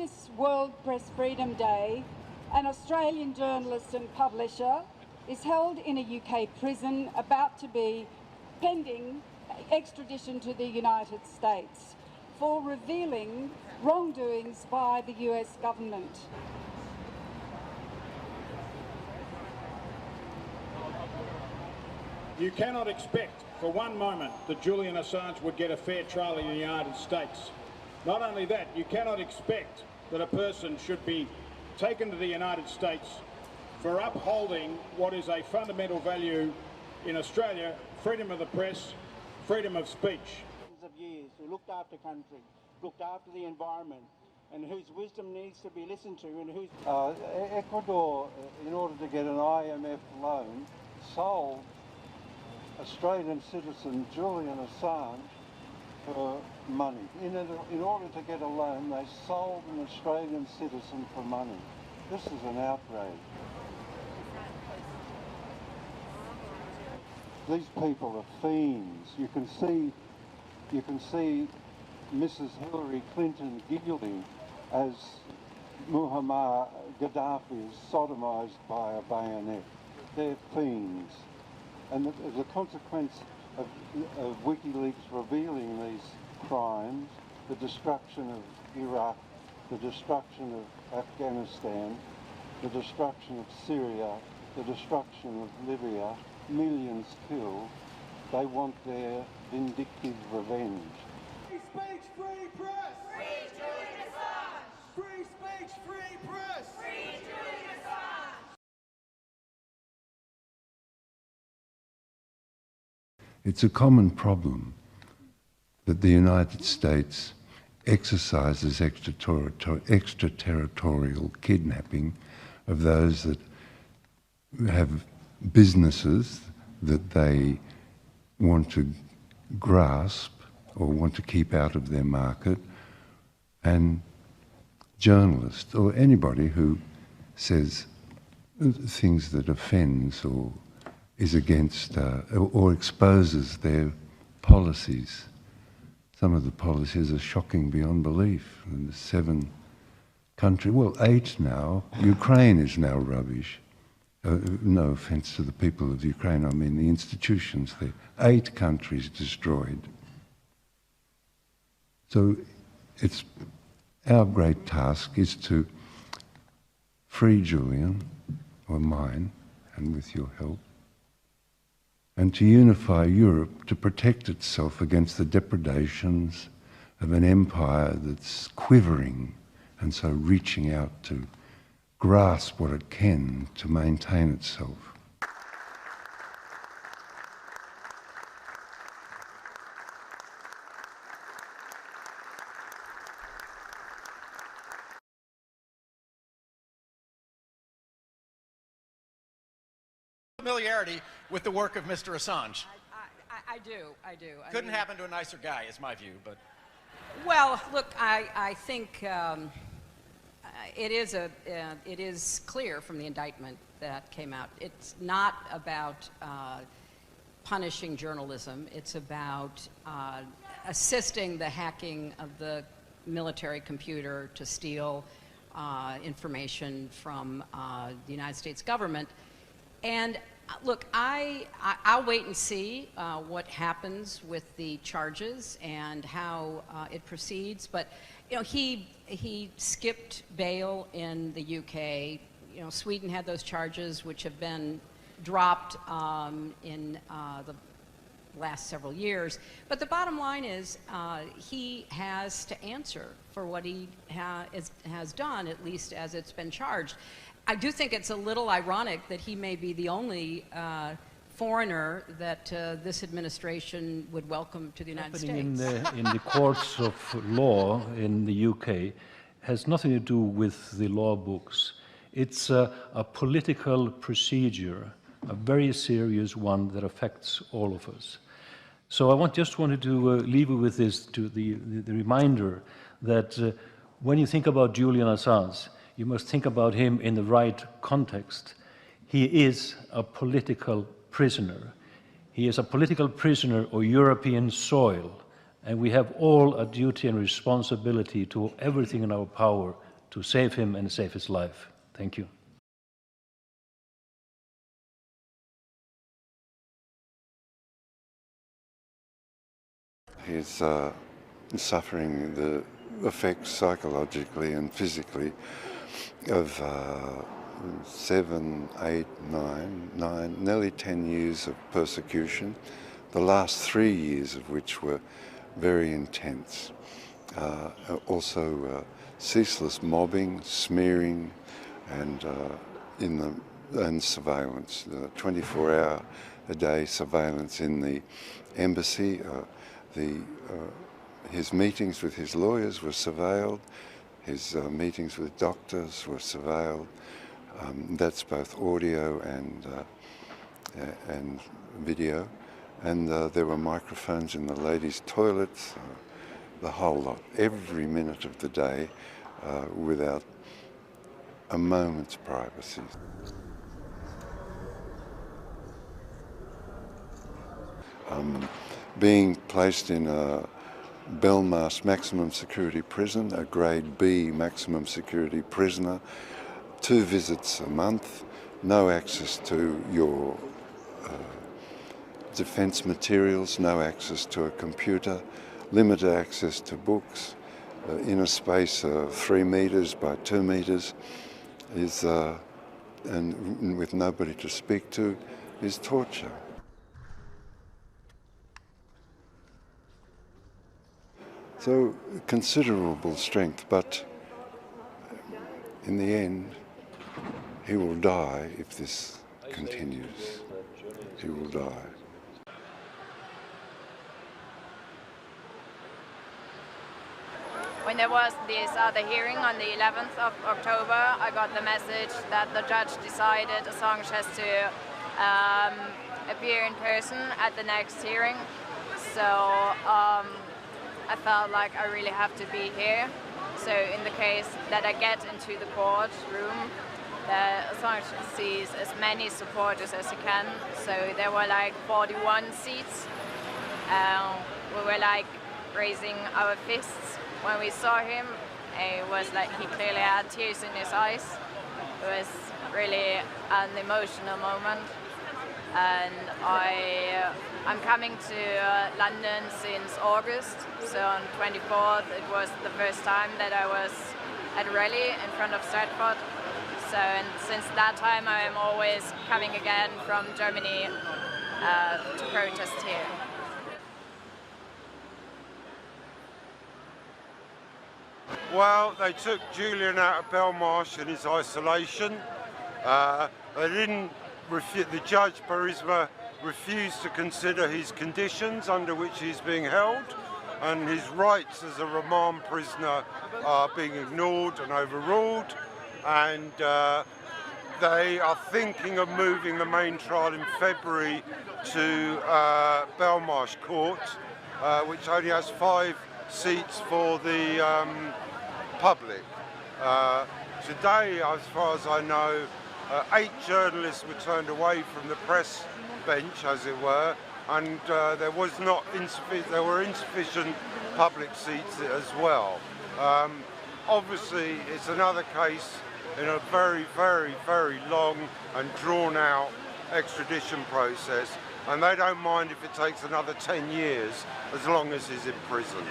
this World Press Freedom Day, an Australian journalist and publisher is held in a UK prison about to be pending extradition to the United States for revealing wrongdoings by the US government. You cannot expect for one moment that Julian Assange would get a fair trial in the United States. Not only that, you cannot expect that a person should be taken to the United States for upholding what is a fundamental value in Australia, freedom of the press, freedom of speech. Of years who looked after country, looked after the environment, and whose wisdom needs to be listened to, and whose... Ecuador, in order to get an IMF loan, sold Australian citizen Julian Assange for money. In order to get a loan, they sold an Australian citizen for money. This is an outrage. These people are fiends. You can see Mrs. Hillary Clinton giggling as Muammar Gaddafi is sodomised by a bayonet. They're fiends. And as a consequence of Wikileaks revealing these crimes, the destruction of Iraq, the destruction of Afghanistan, the destruction of Syria, the destruction of Libya, millions killed, they want their vindictive revenge. Free speech, free press! Free Julian Assange! Free speech, free press! Free Julian Assange! It's a common problem that the United States exercises extraterritorial kidnapping of those that have businesses that they want to grasp or want to keep out of their market, and journalists or anybody who says things that offends or is against or exposes their policies. Some of the policies are shocking beyond belief. And the 7 countries, well, 8 now. Ukraine is now rubbish. No offence to the people of Ukraine, I mean the institutions there. 8 countries destroyed. So it's our great task is to free Julian, or mine, and with your help, and to unify Europe to protect itself against the depredations of an empire that's quivering and so reaching out to grasp what it can to maintain itself. Familiarity with the work of Mr. Assange. I do. Couldn't happen to a nicer guy, is my view, but... Well, look, I think it is clear from the indictment that came out. It's not about punishing journalism. It's about assisting the hacking of the military computer to steal information from the United States government. And look, I'll wait and see what happens with the charges and how it proceeds. But you know, he skipped bail in the UK. You know, Sweden had those charges, which have been dropped in the last several years. But the bottom line is he has to answer for what he has done, at least as it's been charged. I do think it's a little ironic that he may be the only foreigner that this administration would welcome to the United States. In the courts of law in the UK has nothing to do with the law books. It's a political procedure, a very serious one that affects all of us. So I just wanted to leave you with this, to the reminder that when you think about Julian Assange, you must think about him in the right context. He is a political prisoner. He is a political prisoner on European soil, and we have all a duty and responsibility to everything in our power to save him and save his life. Thank you. He's suffering the effects psychologically and physically of 7, 8, 9, nearly 10 years of persecution, the last 3 years of which were very intense. Also ceaseless mobbing, smearing, and surveillance, 24-hour-a-day surveillance in the embassy. His meetings with his lawyers were surveilled, his meetings with doctors were surveilled. That's both audio and video. And there were microphones in the ladies' toilets, the whole lot, every minute of the day, without a moment's privacy. Being placed in a Belmarsh maximum security prison, a grade B maximum security prisoner, 2 visits a month, no access to your defence materials, no access to a computer, limited access to books, in a space of 3 metres by 2 metres, and with nobody to speak to, is torture. So considerable strength, but in the end, he will die if this continues. He will die. When there was this other hearing on the 11th of October, I got the message that the judge decided Assange has to appear in person at the next hearing. So I felt like I really have to be here. So in the case that I get into the courtroom, Assange sees as many supporters as he can. So there were like 41 seats. We were like raising our fists when we saw him. It was like he clearly had tears in his eyes. It was really an emotional moment. And I'm coming to London since August, so on 24th it was the first time that I was at a rally in front of Stratford. So, and since that time I am always coming again from Germany to protest here. Well, they took Julian out of Belmarsh in his isolation. They didn't. The judge, Barisma, refused to consider his conditions under which he's being held, and his rights as a remand prisoner are being ignored and overruled, and they are thinking of moving the main trial in February to Belmarsh Court, which only has 5 seats for the public. Today, as far as I know, 8 journalists were turned away from the press bench, as it were, and there were insufficient public seats as well. Obviously, it's another case in a very, very, very long and drawn-out extradition process, and they don't mind if it takes another 10 years, as long as he's in prison.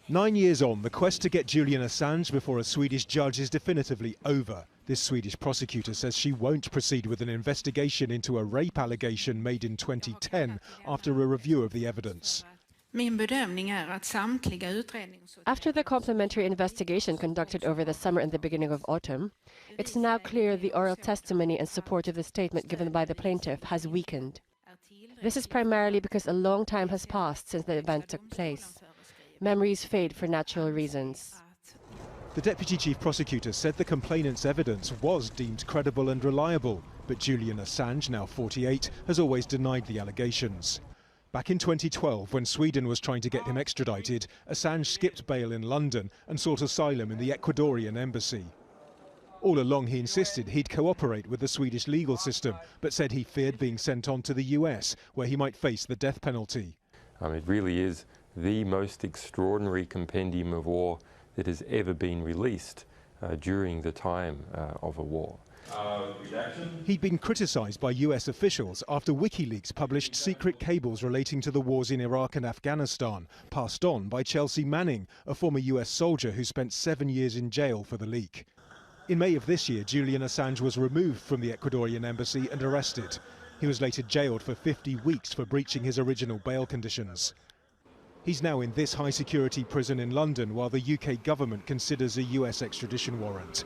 9 years on, the quest to get Julian Assange before a Swedish judge is definitively over. This Swedish prosecutor says she won't proceed with an investigation into a rape allegation made in 2010 after a review of the evidence. After the complementary investigation conducted over the summer and the beginning of autumn, it's now clear the oral testimony in support of the statement given by the plaintiff has weakened. This is primarily because a long time has passed since the event took place. Memories fade for natural reasons. The Deputy Chief Prosecutor said the complainant's evidence was deemed credible and reliable, but Julian Assange, now 48, has always denied the allegations. Back in 2012, when Sweden was trying to get him extradited, Assange skipped bail in London and sought asylum in the Ecuadorian embassy. All along he insisted he'd cooperate with the Swedish legal system, but said he feared being sent on to the US, where he might face the death penalty. It really is the most extraordinary compendium of war that has ever been released during the time of a war. He'd been criticised by US officials after Wikileaks published secret cables relating to the wars in Iraq and Afghanistan, passed on by Chelsea Manning, a former US soldier who spent 7 years in jail for the leak. In May of this year, Julian Assange was removed from the Ecuadorian embassy and arrested. He was later jailed for 50 weeks for breaching his original bail conditions. He's now in this high-security prison in London while the UK government considers a US extradition warrant.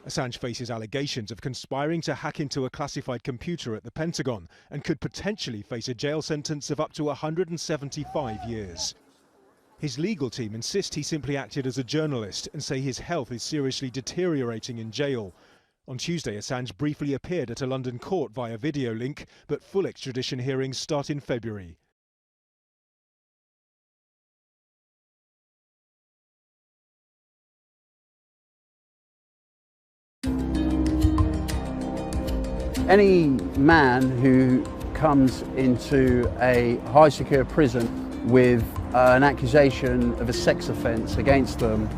Assange faces allegations of conspiring to hack into a classified computer at the Pentagon and could potentially face a jail sentence of up to 175 years. His legal team insist he simply acted as a journalist and say his health is seriously deteriorating in jail. On Tuesday, Assange briefly appeared at a London court via video link, but full extradition hearings start in February. Any man who comes into a high secure prison with an accusation of a sex offence against them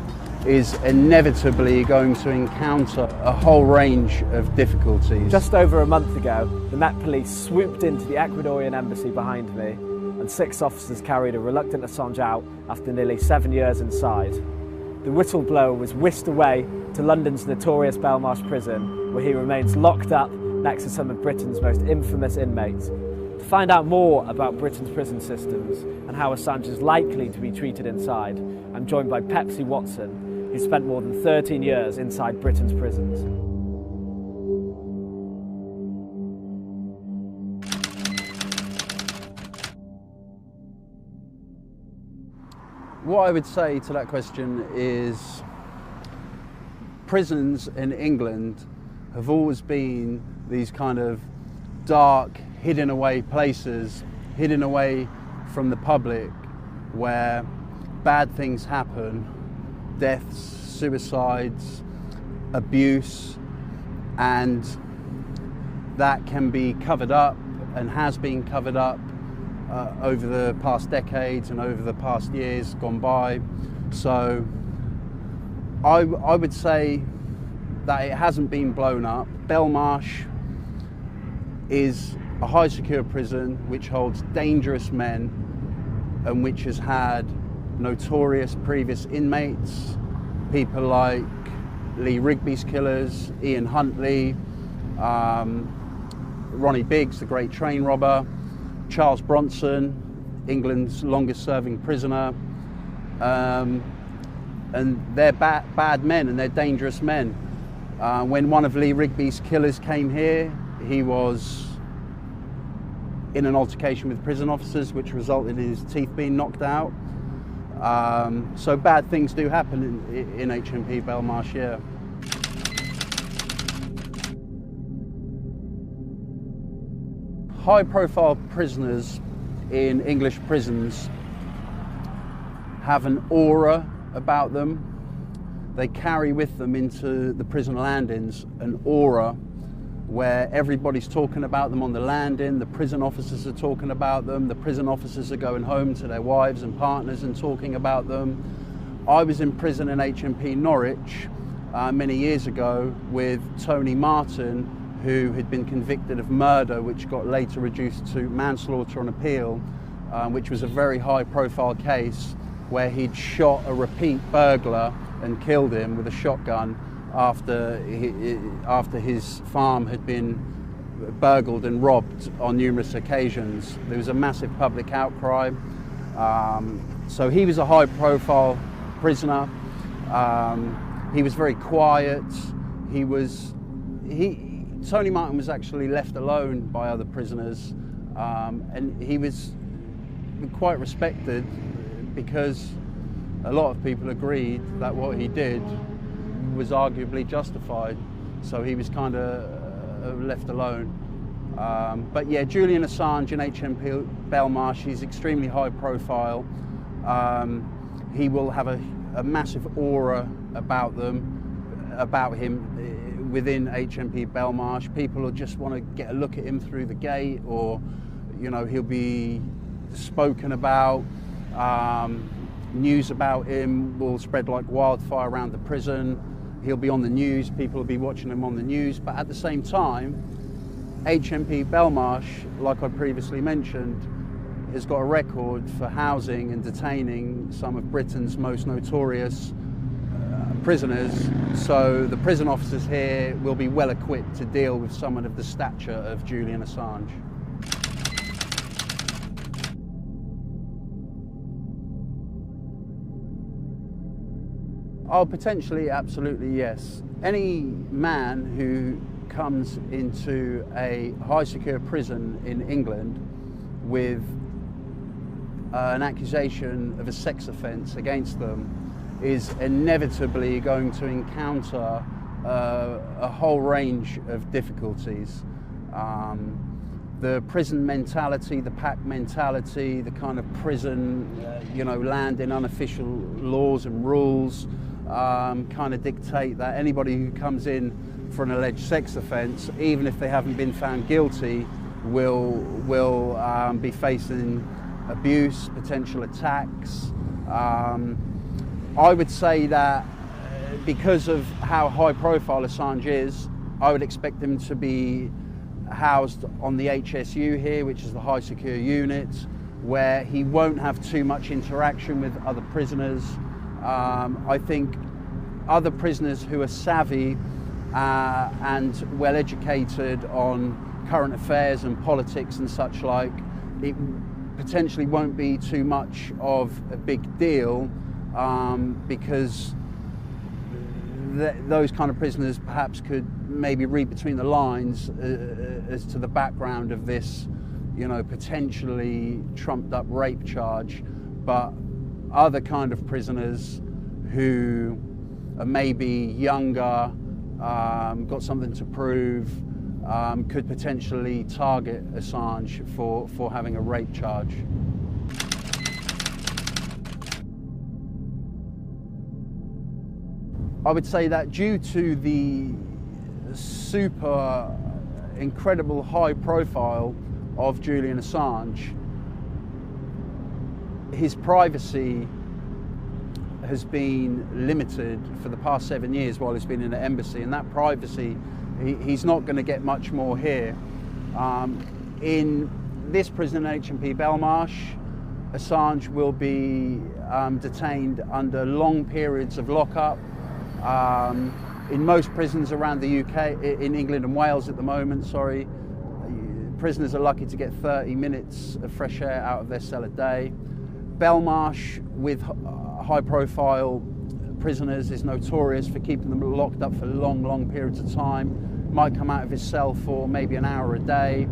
is inevitably going to encounter a whole range of difficulties. Just over a month ago, the Met Police swooped into the Ecuadorian embassy behind me and 6 officers carried a reluctant Assange out after nearly 7 years inside. The whistleblower was whisked away to London's notorious Belmarsh prison, where he remains locked up next to some of Britain's most infamous inmates. To find out more about Britain's prison systems and how Assange is likely to be treated inside, I'm joined by Pepsi Watson, who spent more than 13 years inside Britain's prisons. What I would say to that question is prisons in England have always been these kind of dark, hidden away places, hidden away from the public, where bad things happen, deaths, suicides, abuse, and that can be covered up and has been covered up over the past decades and over the past years gone by. So I would say that it hasn't been blown up. Belmarsh is a high secure prison which holds dangerous men and which has had notorious previous inmates, people like Lee Rigby's killers, Ian Huntley, Ronnie Biggs, the great train robber, Charles Bronson, England's longest serving prisoner, and they're bad men and they're dangerous men. When one of Lee Rigby's killers came here, he was in an altercation with prison officers which resulted in his teeth being knocked out. So bad things do happen in HMP Belmarsh, yeah. High-profile prisoners in English prisons have an aura about them. They carry with them into the prison landings an aura where everybody's talking about them on the landing, the prison officers are talking about them, the prison officers are going home to their wives and partners and talking about them. I was in prison in HMP Norwich many years ago with Tony Martin, who had been convicted of murder, which got later reduced to manslaughter on appeal, which was a very high-profile case where he'd shot a repeat burglar and killed him with a shotgun after his farm had been burgled and robbed on numerous occasions. There was a massive public outcry. So he was a high-profile prisoner. He was very quiet. Tony Martin was actually left alone by other prisoners, and he was quite respected because a lot of people agreed that what he did was arguably justified, so he was kind of left alone. But yeah, Julian Assange in HMP Belmarsh, he's extremely high profile. He will have a massive aura about him within HMP Belmarsh. People will just want to get a look at him through the gate, or you know, he'll be spoken about. News about him will spread like wildfire around the prison. He'll be on the news, people will be watching him on the news, but at the same time, HMP Belmarsh, like I previously mentioned, has got a record for housing and detaining some of Britain's most notorious prisoners, so the prison officers here will be well equipped to deal with someone of the stature of Julian Assange. Oh, potentially, absolutely, yes. Any man who comes into a high secure prison in England with an accusation of a sex offence against them is inevitably going to encounter a whole range of difficulties. The prison mentality, the pack mentality, the kind of prison, land in unofficial laws and rules kind of dictate that anybody who comes in for an alleged sex offence, even if they haven't been found guilty, will be facing abuse, potential attacks. I would say that because of how high profile Assange is, I would expect him to be housed on the HSU here, which is the high secure unit, where he won't have too much interaction with other prisoners. I think other prisoners who are savvy and well educated on current affairs and politics and such like, it potentially won't be too much of a big deal, because those kind of prisoners perhaps could maybe read between the lines as to the background of this, potentially trumped up rape charge. But other kind of prisoners who are maybe younger, got something to prove, could potentially target Assange for having a rape charge. I would say that due to the super incredible high profile of Julian Assange, his privacy has been limited for the past 7 years while he's been in the embassy, and that privacy, he's not going to get much more here. In this prison, HMP Belmarsh, Assange will be detained under long periods of lockup. In most prisons around the UK, in England and Wales at the moment, prisoners are lucky to get 30 minutes of fresh air out of their cell a day. Belmarsh, with high-profile prisoners, is notorious for keeping them locked up for long, long periods of time. Might come out of his cell for maybe an hour a day.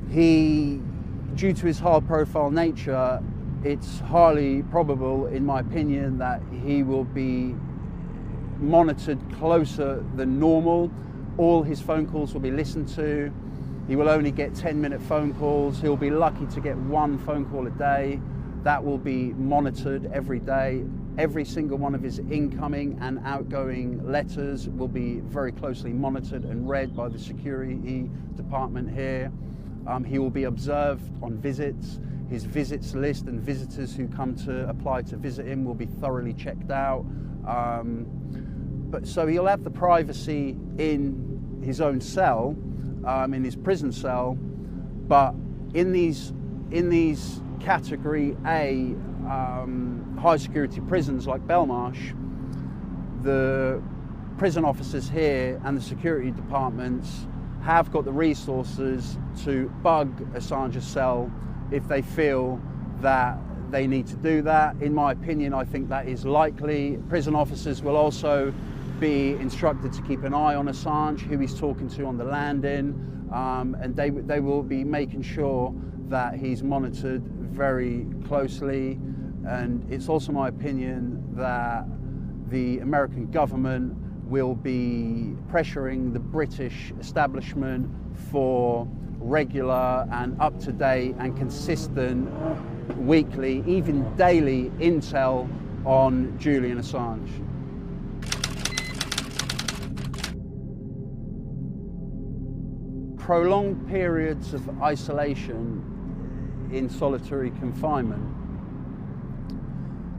Due to his high-profile nature, it's highly probable, in my opinion, that he will be monitored closer than normal. All his phone calls will be listened to. He will only get 10-minute phone calls. He'll be lucky to get one phone call a day. That will be monitored every day. Every single one of his incoming and outgoing letters will be very closely monitored and read by the security department here. He will be observed on visits. His visits list and visitors who come to apply to visit him will be thoroughly checked out. So he'll have the privacy in his own cell, in his prison cell, but in these Category A high security prisons like Belmarsh, the prison officers here and the security departments have got the resources to bug Assange's cell if they feel that they need to do that. In my opinion, I think that is likely. Prison officers will also be instructed to keep an eye on Assange, who he's talking to on the landing, and they will be making sure that he's monitored very closely. And it's also my opinion that the American government will be pressuring the British establishment for regular and up-to-date and consistent weekly, even daily intel on Julian Assange. Prolonged periods of isolation in solitary confinement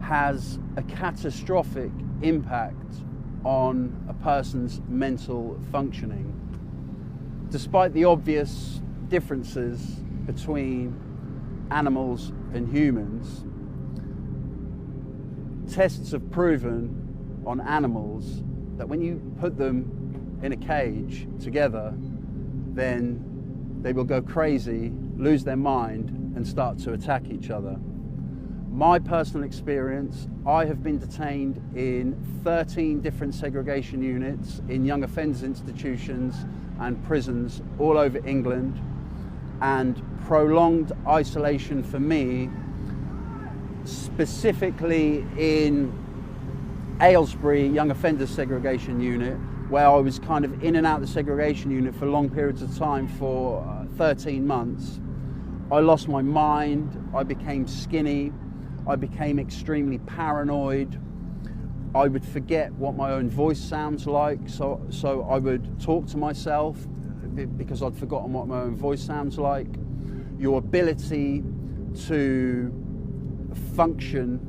has a catastrophic impact on a person's mental functioning. Despite the obvious differences between animals and humans, tests have proven on animals that when you put them in a cage together, then they will go crazy, lose their mind, and start to attack each other. My personal experience, I have been detained in 13 different segregation units in young offenders institutions and prisons all over England, and prolonged isolation for me, specifically in Aylesbury Young Offenders Segregation Unit, where I was kind of in and out of the segregation unit for long periods of time for 13 months. I lost my mind, I became skinny, I became extremely paranoid. I would forget what my own voice sounds like, so I would talk to myself because I'd forgotten what my own voice sounds like. Your ability to function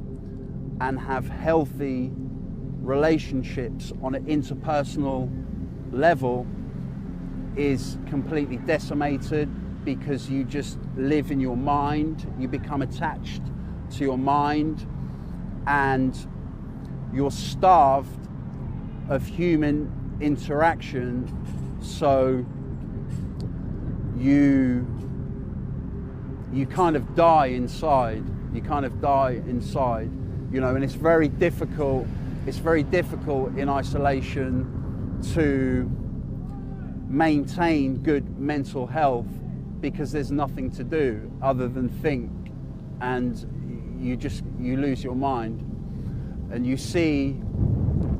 and have healthy relationships on an interpersonal level is completely decimated because you just live in your mind, you become attached to your mind, and you're starved of human interaction, so you kind of die inside. You kind of die inside, you know, and it's very difficult. It's very difficult in isolation to maintain good mental health because there's nothing to do other than think, and you lose your mind. And you see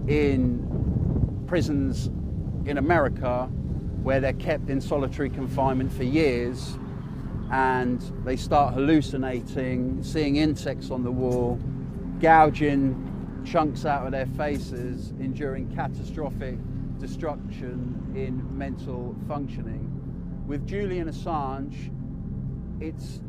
in prisons in America where they're kept in solitary confinement for years, and they start hallucinating, seeing insects on the wall, gouging chunks out of their faces, enduring catastrophic destruction in mental functioning. With Julian Assange, it's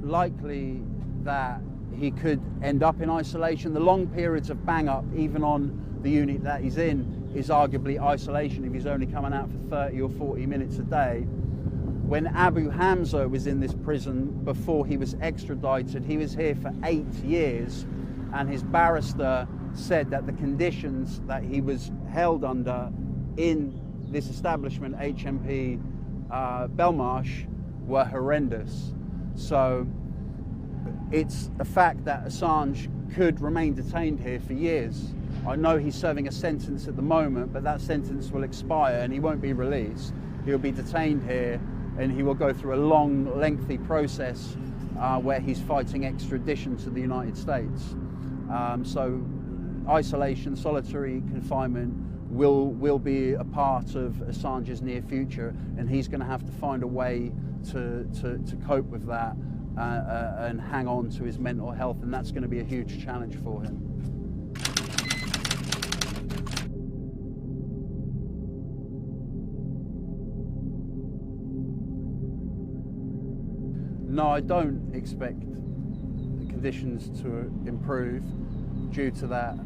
likely that he could end up in isolation. The long periods of bang up, even on the unit that he's in, is arguably isolation if he's only coming out for 30 or 40 minutes a day. When Abu Hamza was in this prison before he was extradited, he was here for 8 years, and his barrister said that the conditions that he was held under in this establishment, HMP Belmarsh, were horrendous. So it's a fact that Assange could remain detained here for years. I know he's serving a sentence at the moment, but that sentence will expire and he won't be released. He'll be detained here and he will go through a long, lengthy process where he's fighting extradition to the United States. So isolation, solitary confinement will be a part of Assange's near future, and he's going to have to find a way to cope with that and hang on to his mental health, and that's going to be a huge challenge for him. No, I don't expect the conditions to improve due to that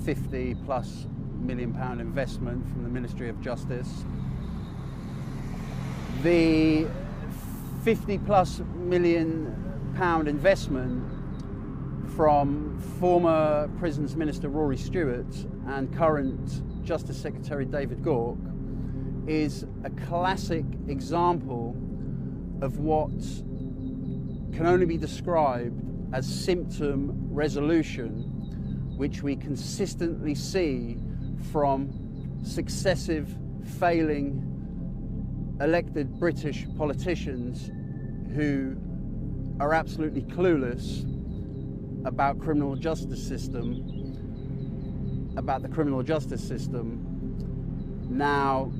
£50+ million investment from the Ministry of Justice. The £50+ million investment from former Prisons Minister Rory Stewart and current Justice Secretary David Gauke is a classic example of what can only be described as symptom resolution, which we consistently see from successive failing elected British politicians who are absolutely clueless about the criminal justice system. Now,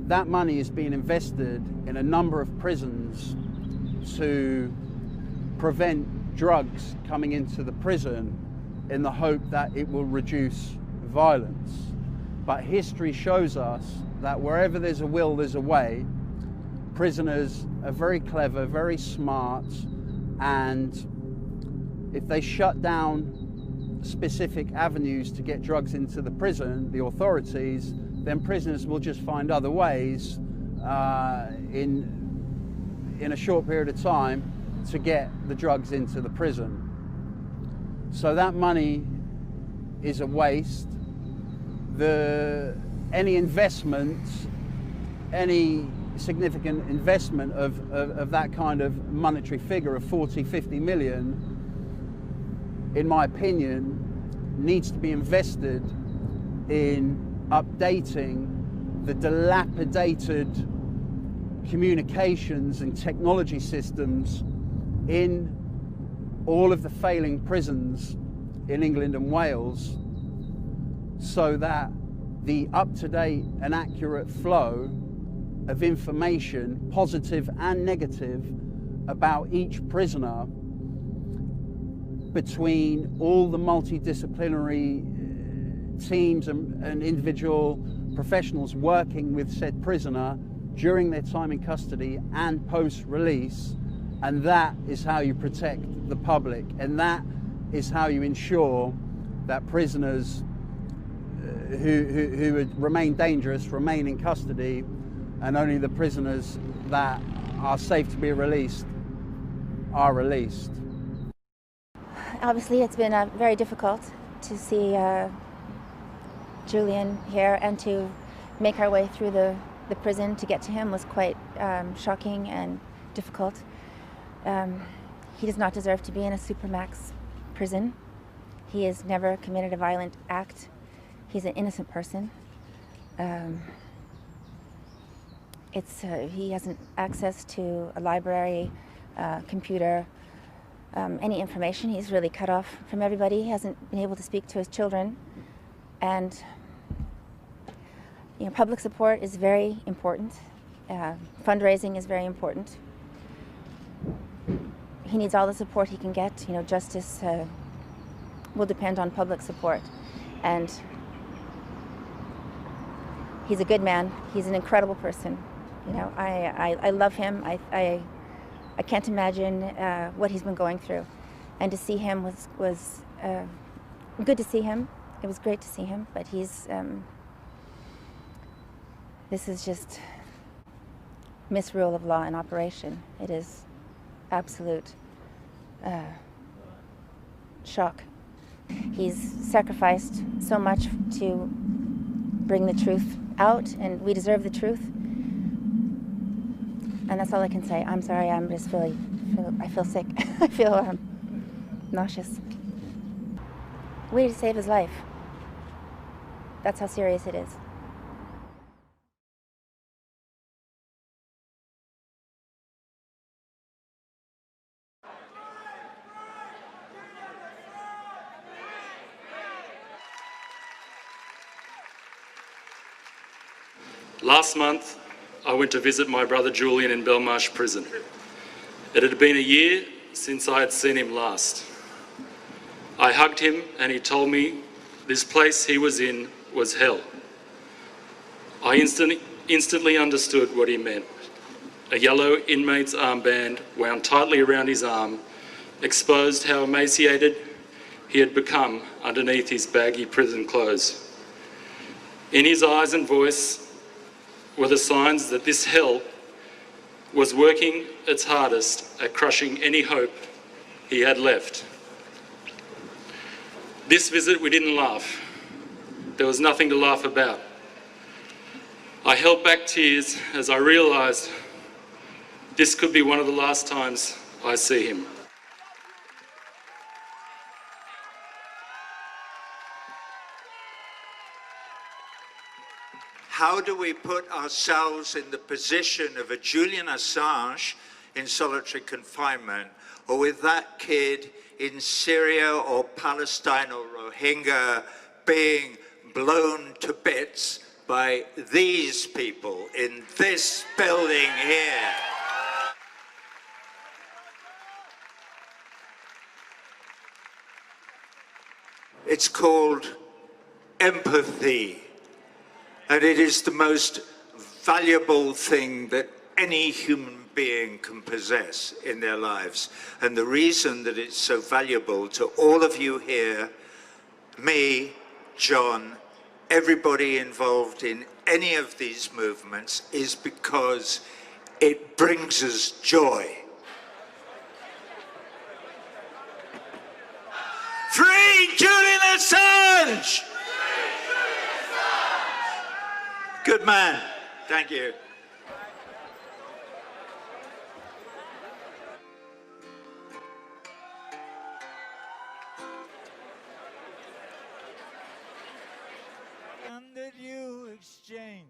that money is being invested in a number of prisons to prevent drugs coming into the prison in the hope that it will reduce violence. But history shows us that wherever there's a will, there's a way. Prisoners are very clever, very smart, and if they shut down specific avenues to get drugs into the prison, the authorities, then prisoners will just find other ways in a short period of time to get the drugs into the prison. So that money is a waste. Any investment, any significant investment of that kind of monetary figure of 40, 50 million, in my opinion, needs to be invested in updating the dilapidated communications and technology systems in all of the failing prisons in England and Wales, so that the up-to-date and accurate flow of information, positive and negative, about each prisoner between all the multidisciplinary teams and individual professionals working with said prisoner during their time in custody and post-release. And that is how you protect the public, and that is how you ensure that prisoners who remain dangerous remain in custody, and only the prisoners that are safe to be released are released. Obviously, it's been very difficult to see Julian here, and to make our way through the prison to get to him was quite shocking and difficult. He does not deserve to be in a supermax prison. He has never committed a violent act. He's an innocent person. He hasn't access to a library, computer, any information. He's really cut off from everybody. He hasn't been able to speak to his children. And public support is very important. Fundraising is very important. He needs all the support he can get. Justice will depend on public support. And he's a good man. He's an incredible person. I love him. I can't imagine what he's been going through. And to see him was good to see him. It was great to see him, but this is just misrule of law in operation. It is absolute shock. He's sacrificed so much to bring the truth out, and we deserve the truth. And that's all I can say. I'm sorry, I feel sick. I feel nauseous. We need to save his life. That's how serious it is. Last month, I went to visit my brother Julian in Belmarsh prison. It had been a year since I had seen him last. I hugged him and he told me this place he was in was hell. I instantly understood what he meant. A yellow inmate's armband wound tightly around his arm exposed how emaciated he had become underneath his baggy prison clothes. In his eyes and voice were the signs that this hell was working its hardest at crushing any hope he had left. This visit we didn't laugh. There was nothing to laugh about. I held back tears as I realised this could be one of the last times I see him. How do we put ourselves in the position of a Julian Assange in solitary confinement, or with that kid in Syria or Palestine or Rohingya being blown to bits by these people in this building here? It's called empathy. And it is the most valuable thing that any human being can possess in their lives. And the reason that it's so valuable to all of you here, me, John, everybody involved in any of these movements, is because it brings us joy. Free Julian Assange! Good man. Thank you. And did you exchange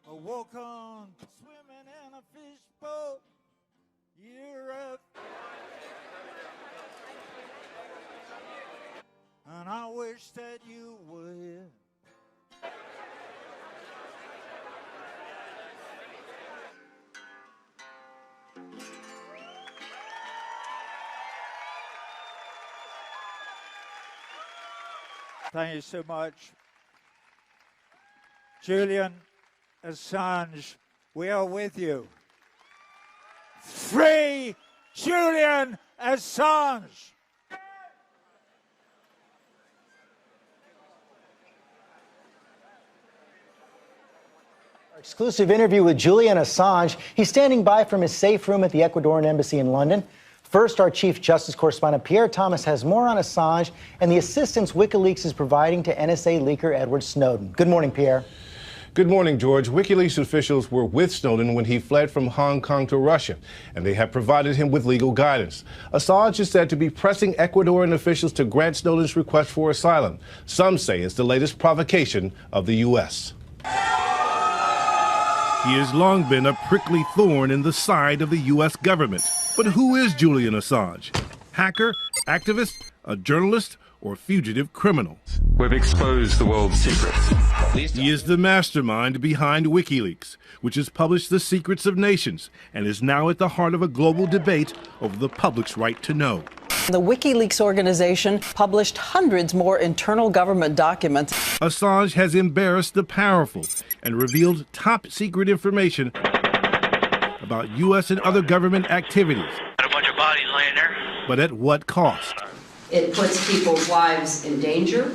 a walk on swimming in a fishboat? Europe. And I wish that you were here. Thank you so much. Julian Assange, we are with you. Free Julian Assange! Exclusive interview with Julian Assange. He's standing by from his safe room at the Ecuadorian embassy in London. First, our Chief Justice correspondent Pierre Thomas has more on Assange and the assistance Wikileaks is providing to NSA leaker Edward Snowden. Good morning, Pierre. Good morning, George. WikiLeaks officials were with Snowden when he fled from Hong Kong to Russia, and they have provided him with legal guidance. Assange is said to be pressing Ecuadorian officials to grant Snowden's request for asylum. Some say it's the latest provocation of the U.S. He has long been a prickly thorn in the side of the U.S. government. But who is Julian Assange? Hacker, activist, a journalist, or fugitive criminal? We've exposed the world's secrets. He is the mastermind behind WikiLeaks, which has published the secrets of nations and is now at the heart of a global debate over the public's right to know. The WikiLeaks organization published hundreds more internal government documents. Assange has embarrassed the powerful and revealed top-secret information about U.S. and other government activities. A bunch of bodies laying there. But at what cost? It puts people's lives in danger,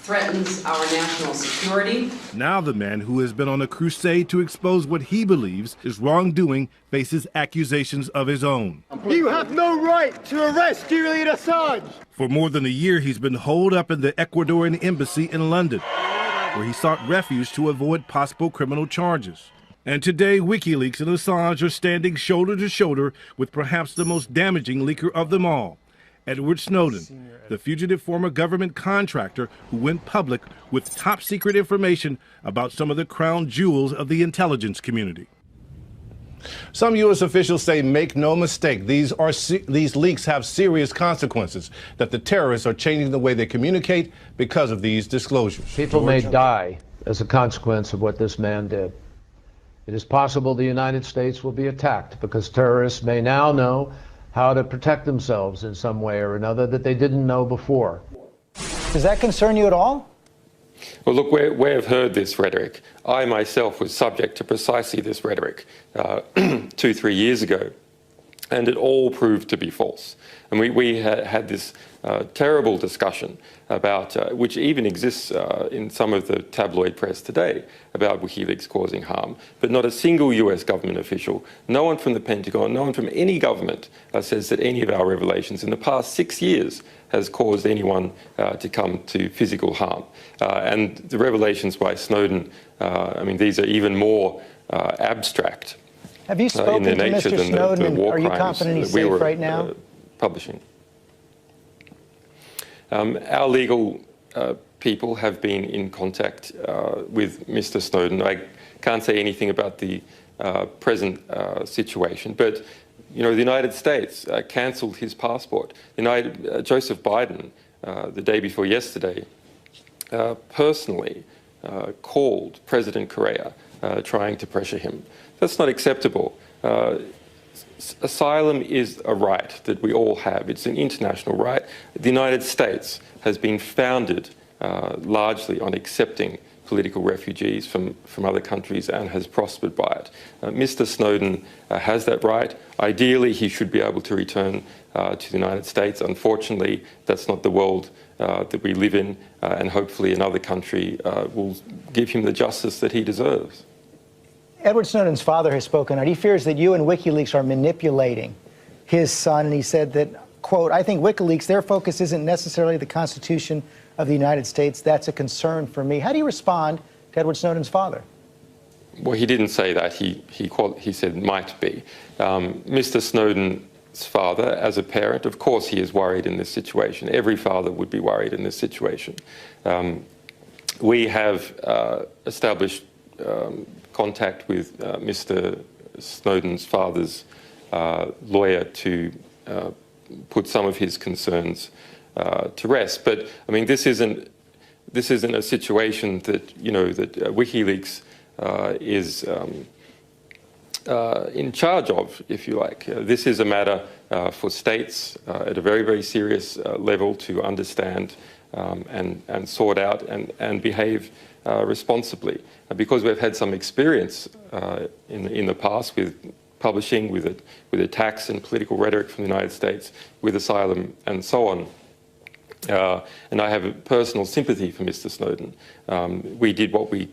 threatens our national security. Now the man who has been on a crusade to expose what he believes is wrongdoing faces accusations of his own. You have no right to arrest Julian Assange! For more than a year, he's been holed up in the Ecuadorian embassy in London, where he sought refuge to avoid possible criminal charges. And today, WikiLeaks and Assange are standing shoulder to shoulder with perhaps the most damaging leaker of them all, Edward Snowden, the fugitive former government contractor who went public with top-secret information about some of the crown jewels of the intelligence community. Some U.S. officials say, make no mistake, these leaks have serious consequences, that the terrorists are changing the way they communicate because of these disclosures. People may die as a consequence of what this man did. It is possible the United States will be attacked because terrorists may now know how to protect themselves in some way or another that they didn't know before. Does that concern you at all? Well, look, we've heard this rhetoric. I myself was subject to precisely this rhetoric 2-3 years ago, and it all proved to be false. And we had this terrible discussion about, which even exists in some of the tabloid press today, about WikiLeaks causing harm. But not a single US government official, no one from the Pentagon, no one from any government says that any of our revelations in the past 6 years has caused anyone to come to physical harm. And the revelations by Snowden, I mean, these are even more abstract. Have you spoken to Mr. Snowden, and are you confident he's safe right now? Publishing. Our legal people have been in contact with Mr. Snowden. I can't say anything about the present situation, but you know, the United States cancelled his passport. Joseph Biden, the day before yesterday, personally called President Correa, trying to pressure him. That's not acceptable. Asylum is a right that we all have. It's an international right. The United States has been founded largely on accepting political refugees from other countries and has prospered by it. Mr. Snowden has that right. Ideally, he should be able to return to the United States. Unfortunately, that's not the world that we live in, and hopefully another country will give him the justice that he deserves. Edward Snowden's father has spoken out. He fears that you and WikiLeaks are manipulating his son, and he said that, quote, I think WikiLeaks, their focus isn't necessarily the Constitution of the United States. That's a concern for me. How do you respond to Edward Snowden's father? Well, he didn't say that. He said might be. Mr. Snowden's father, as a parent, of course he is worried in this situation. Every father would be worried in this situation. We have established contact with Mr. Snowden's father's lawyer to put some of his concerns to rest. But I mean, this isn't a situation that that WikiLeaks is in charge of, if you like. This is a matter for states at a very, very serious level to understand and sort out and behave responsibly. Because we've had some experience in the past with publishing, with attacks and political rhetoric from the United States, with asylum and so on. And I have a personal sympathy for Mr. Snowden. We did what we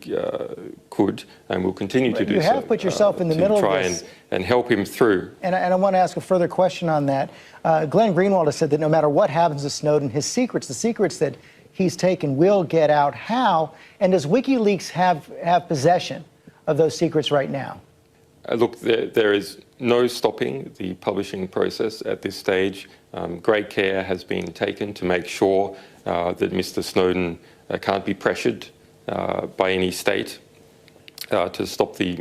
could and will continue to do so. You have put yourself in the middle of this. And help him through. And I want to ask a further question on that. Glenn Greenwald has said that no matter what happens to Snowden, his secrets, the secrets that he's taken, will get out. How? And does WikiLeaks have possession of those secrets right now? Look, there is no stopping the publishing process at this stage. Great care has been taken to make sure that Mr. Snowden can't be pressured by any state to stop the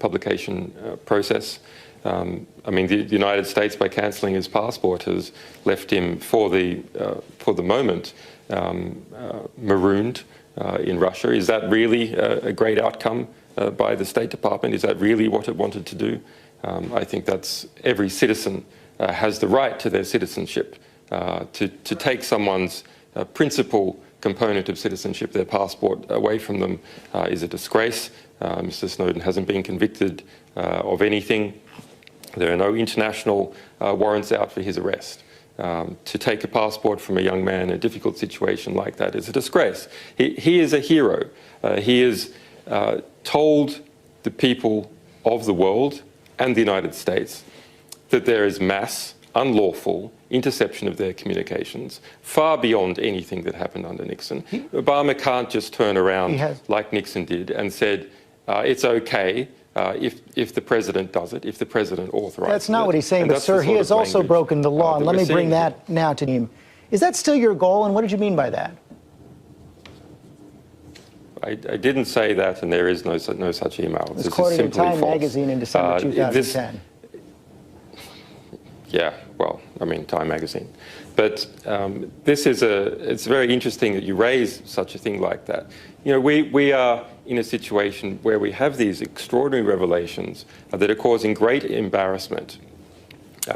publication process. I mean, the United States, by cancelling his passport, has left him for the moment marooned in Russia. Is that really a great outcome by the State Department? Is that really what it wanted to do? I think that's every citizen has the right to their citizenship. To take someone's principal component of citizenship, their passport, away from them is a disgrace. Mr. Snowden hasn't been convicted of anything. There are no international warrants out for his arrest. To take a passport from a young man in a difficult situation like that is a disgrace. He is a hero. He has told the people of the world and the United States that there is mass, unlawful interception of their communications, far beyond anything that happened under Nixon. Obama can't just turn around like Nixon did and said, it's okay if the president does it, if the president authorizes it. That's not what he's saying, but sir, he has also broken the law. And let me bring that now to him. Is that still your goal, and what did you mean by that? I didn't say that, and there is no such email. It was quoted in Time magazine in December 2010. Yeah, well, I mean, Time magazine. But it's very interesting that you raise such a thing like that. You know, we are in a situation where we have these extraordinary revelations that are causing great embarrassment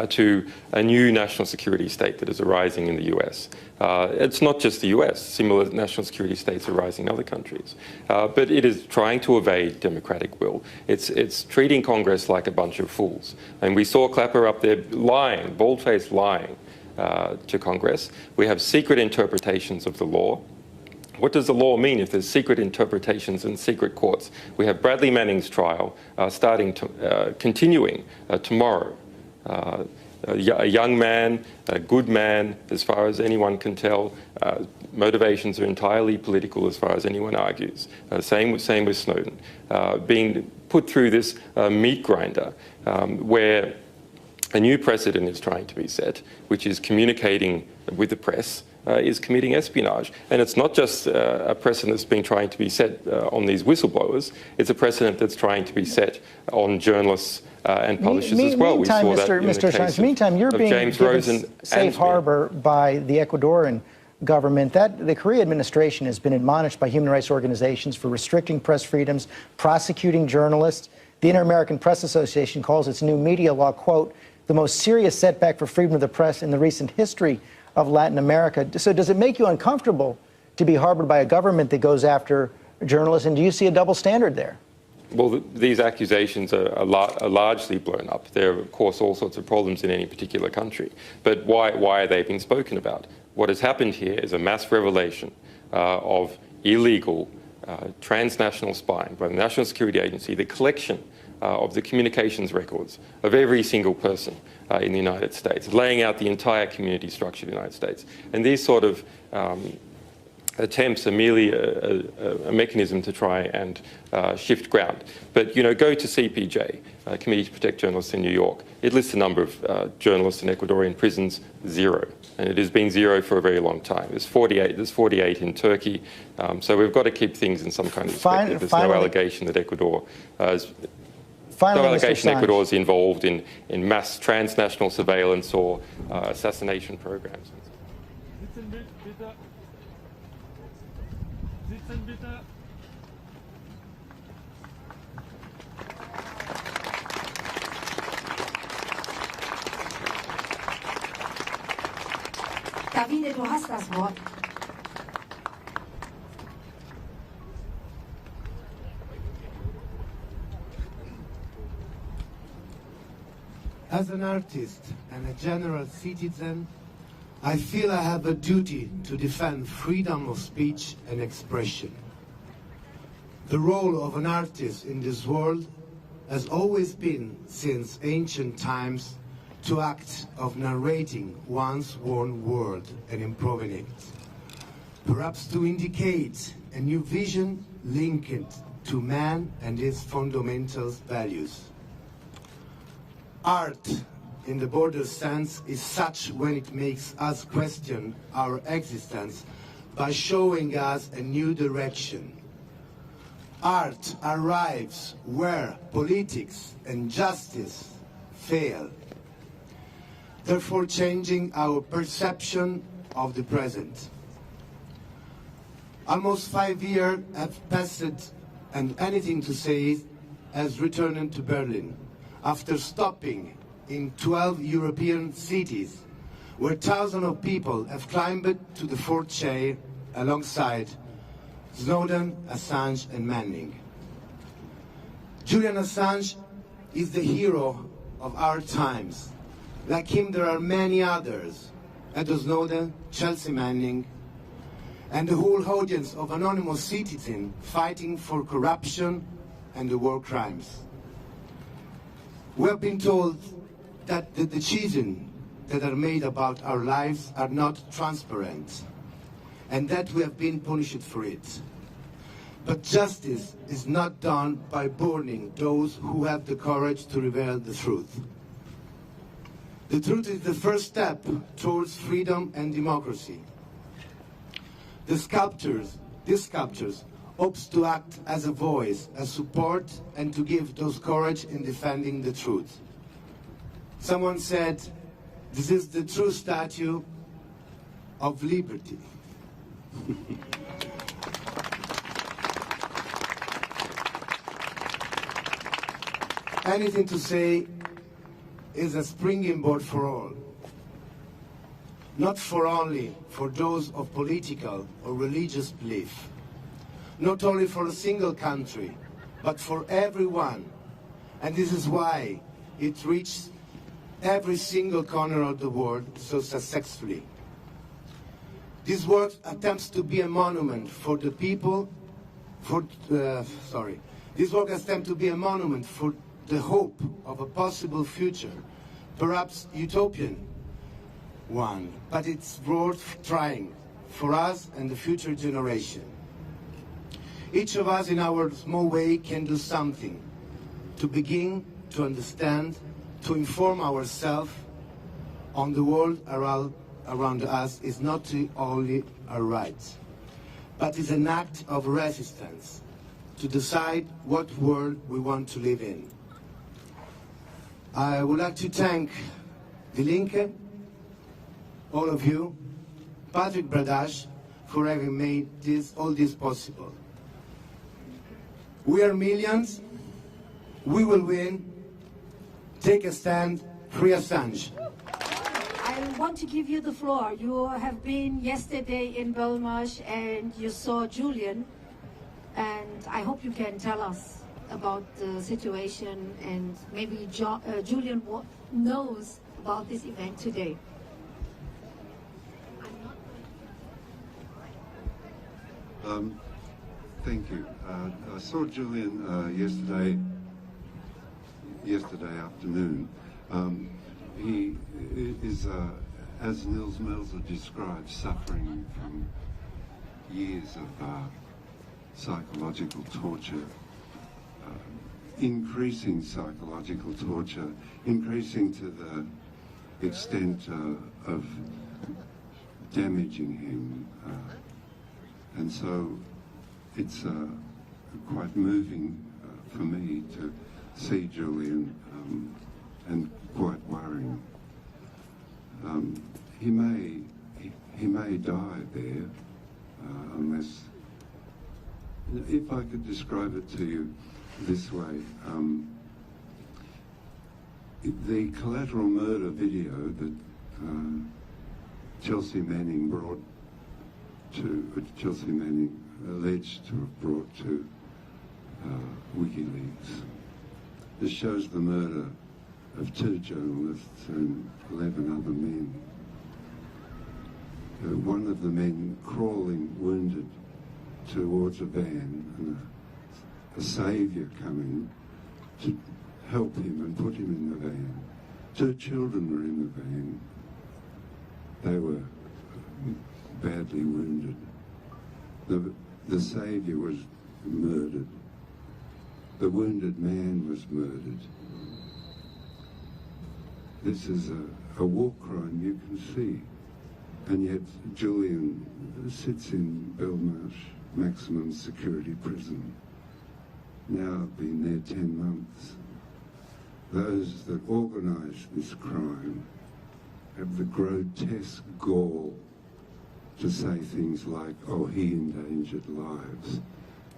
to a new national security state that is arising in the US. It's not just the US, similar national security states are rising in other countries. But it is trying to evade democratic will. It's treating Congress like a bunch of fools. And we saw Clapper up there lying, bold-faced lying to Congress. We have secret interpretations of the law. What does the law mean if there's secret interpretations in secret courts? We have Bradley Manning's trial continuing tomorrow. A young man, a good man, as far as anyone can tell. Motivations are entirely political, as far as anyone argues. Same with Snowden. Being put through this meat grinder, where a new precedent is trying to be set, which is communicating with the press, is committing espionage. And it's not just a precedent that's been trying to be set on these whistleblowers. It's a precedent that's trying to be set on journalists and publishers as well. We saw that in the case Assange, you're being James given Rosen safe harbor by the Ecuadorian government. The Korea administration has been admonished by human rights organizations for restricting press freedoms, prosecuting journalists. The Inter-American Press Association calls its new media law, quote, the most serious setback for freedom of the press in the recent history of Latin America. So does it make you uncomfortable to be harbored by a government that goes after journalists, and do you see a double standard there? Well, these accusations are largely blown up. There are, of course, all sorts of problems in any particular country. But why are they being spoken about? What has happened here is a mass revelation of illegal transnational spying by the National Security Agency, the collection of the communications records of every single person in the United States, laying out the entire community structure of the United States. And these sort of attempts are merely a mechanism to try and shift ground. But, you know, go to CPJ, Committee to Protect Journalists in New York. It lists the number of journalists in Ecuadorian prisons, 0. And it has been 0 for a very long time. There's 48 in Turkey. So we've got to keep things in some kind of perspective. There's no allegation that Ecuador is Ecuador is involved in mass transnational surveillance or assassination programs. Davide, du hast das Wort. As an artist and a general citizen, I feel I have a duty to defend freedom of speech and expression. The role of an artist in this world has always been, since ancient times, to act of narrating one's own world and improving it. Perhaps to indicate a new vision linked to man and his fundamental values. Art, in the broader sense, is such when it makes us question our existence by showing us a new direction. Art arrives where politics and justice fail, therefore changing our perception of the present. Almost 5 years have passed and anything to say has returned to Berlin after stopping in 12 European cities where thousands of people have climbed to the fourth chair alongside Snowden, Assange and Manning. Julian Assange is the hero of our times. Like him, there are many others, Edward Snowden, Chelsea Manning, and the whole audience of anonymous citizens fighting for corruption and the war crimes. We have been told that the decisions that are made about our lives are not transparent, and that we have been punished for it. But justice is not done by burning those who have the courage to reveal the truth. The truth is the first step towards freedom and democracy. These sculptures hopes to act as a voice, as support, and to give those courage in defending the truth. Someone said, this is the true statue of liberty. Anything to say is a springboard for all. Not for only for those of political or religious belief. Not only for a single country, but for everyone. And this is why it reached every single corner of the world so successfully. This work attempts to be a monument for the people, This work attempts to be a monument for the hope of a possible future, perhaps utopian one, but it's worth trying for us and the future generation. Each of us in our small way can do something to begin to understand, to inform ourselves on the world around us is not only a right, but is an act of resistance to decide what world we want to live in. I would like to thank Die Linke, all of you, Patrick Bradash, for having made all this possible. We are millions. We will win. Take a stand. Free Assange. I want to give you the floor. You have been yesterday in Belmarsh and you saw Julian. and I hope you can tell us about the situation, and maybe Julian knows about this event today. Thank you. I saw Julian yesterday afternoon. He is, as Nils Melzer described, suffering from years of psychological torture, increasing psychological torture, increasing to the extent of damaging him. And so it's quite moving for me to see Julian, and quite worrying. He may die there unless, if I could describe it to you this way, the collateral murder video that Chelsea Manning alleged to have brought to Wikileaks. This shows the murder of 2 journalists and 11 other men. One of the men crawling wounded towards a van, and a saviour coming to help him and put him in the van. 2 children were in the van. They were badly wounded. The saviour was murdered. The wounded man was murdered. This is a war crime you can see. And yet Julian sits in Belmarsh maximum security prison. Now been there 10 months. Those that organised this crime have the grotesque gall to say things like, oh, he endangered lives.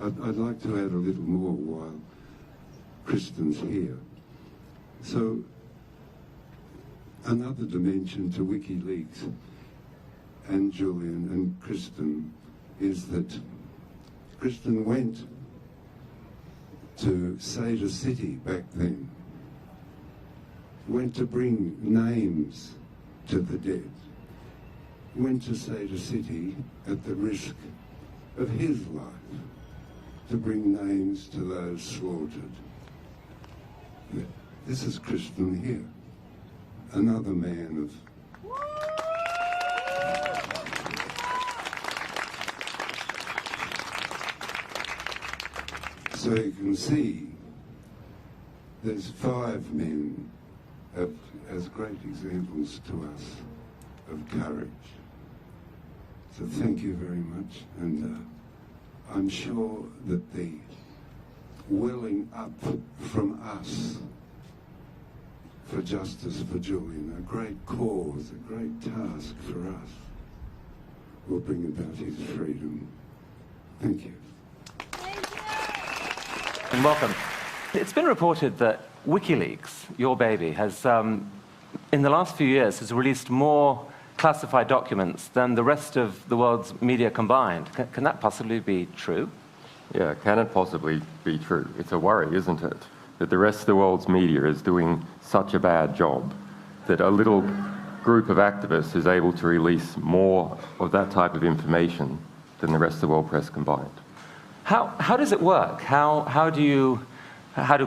I'd like to add a little more while Kristen's here. So, another dimension to WikiLeaks and Julian and Kristen is that Kristen went to Seda City back then, went to bring names to the dead, went to Seda City at the risk of his life to bring names to those slaughtered. This is Kristen here, another man of so you can see there's 5 men as great examples to us of courage. So thank you very much, and I'm sure that the welling up from us for justice for Julian, a great cause, a great task for us, will bring about his freedom. Thank you. And welcome. It's been reported that WikiLeaks, your baby, has, in the last few years, has released more classified documents than the rest of the world's media combined. Can that possibly be true? Yeah, can it possibly be true? It's a worry, isn't it? That the rest of the world's media is doing such a bad job that a little group of activists is able to release more of that type of information than the rest of the world press combined. How does it work? How do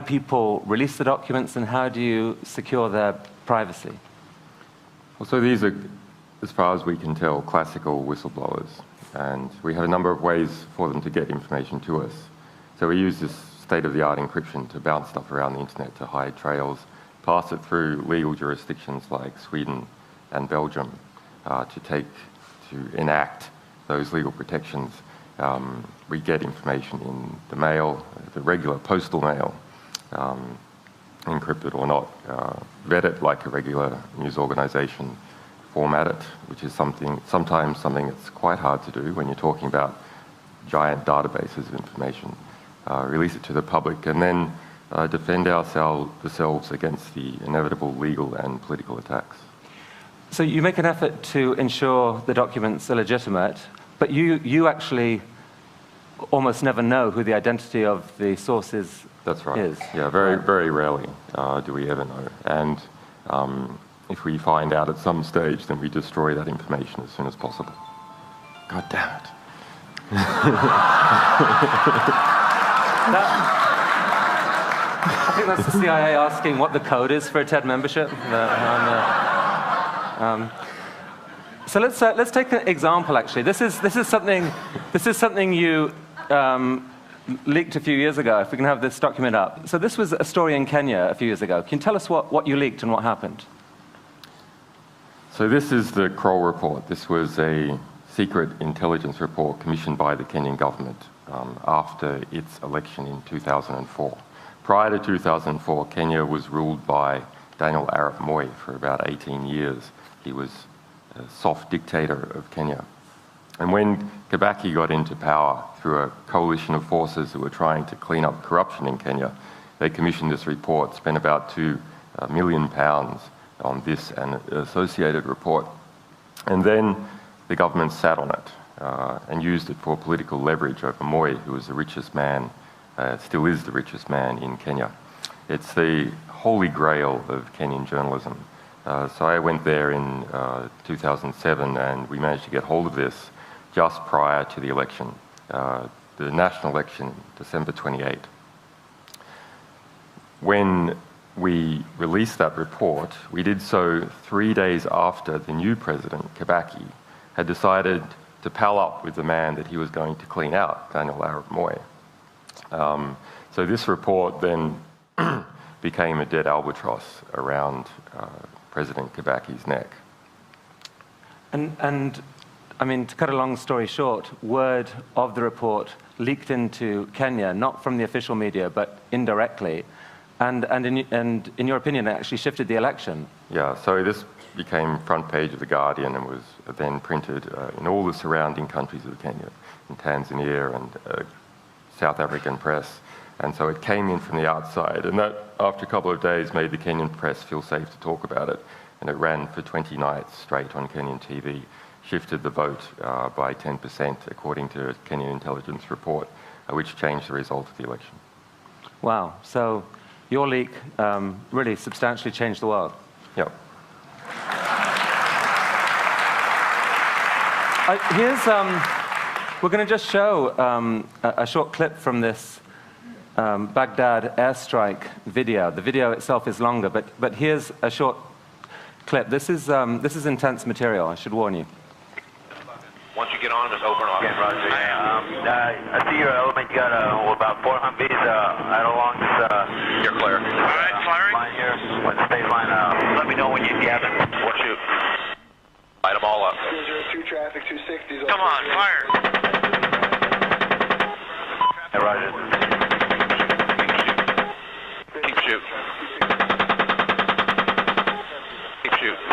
people release the documents, and how do you secure their privacy? Well, so these are, as far as we can tell, classical whistleblowers, and we have a number of ways for them to get information to us. So we use this state-of-the-art encryption to bounce stuff around the internet to hide trails, pass it through legal jurisdictions like Sweden and Belgium to enact those legal protections. We get information in the mail, the regular postal mail, encrypted or not, vet it like a regular news organization, format it, which is sometimes something that's quite hard to do when you're talking about giant databases of information, release it to the public, and then defend ourselves against the inevitable legal and political attacks. So you make an effort to ensure the documents are legitimate, but you actually almost never know who the identity of the source is. That's right. Is. Yeah, very rarely do we ever know. And if we find out at some stage, then we destroy that information as soon as possible. God damn it. I think that's the CIA asking what the code is for a TED membership. So let's take an example. Actually, this is something you leaked a few years ago. If we can have this document up. So this was a story in Kenya a few years ago. Can you tell us what you leaked and what happened? So this is the Kroll report. This was a secret intelligence report commissioned by the Kenyan government after its election in 2004. Prior to 2004, Kenya was ruled by Daniel Arap Moi for about 18 years. He was a soft dictator of Kenya. And when Kibaki got into power through a coalition of forces that were trying to clean up corruption in Kenya, they commissioned this report, spent about £2 million on this and an associated report. And then the government sat on it and used it for political leverage over Moi, who was the richest man, still is the richest man in Kenya. It's the holy grail of Kenyan journalism. So I went there in 2007 and we managed to get hold of this just prior to the election, the national election, December 28. When we released that report, we did so 3 days after the new president, Kibaki, had decided to pal up with the man that he was going to clean out, Daniel Arap Moi. So this report then became a dead albatross around President Kibaki's neck. And I mean, to cut a long story short, word of the report leaked into Kenya, not from the official media, but indirectly. And in your opinion, it actually shifted the election. Yeah, so this became front page of The Guardian and was then printed in all the surrounding countries of Kenya, in Tanzania and South African press. And so it came in from the outside. And that, after a couple of days, made the Kenyan press feel safe to talk about it. And it ran for 20 nights straight on Kenyan TV, shifted the vote by 10%, according to a Kenyan intelligence report, which changed the result of the election. Wow. So your leak really substantially changed the world. Yep. We're going to just show a short clip from this Baghdad airstrike video. The video itself is longer, but here's a short clip. This is intense material, I should warn you. Once you get on, just open off. Yeah, Roger. I see your element. You got about 4 Humvees right along this. You're clear. All right, firing. Line here. When the state line, let me know when you have it. We'll shoot. Light them all up. 002 traffic, 260. Come on, fire. Hey, Roger. Keep shooting. Keep shooting.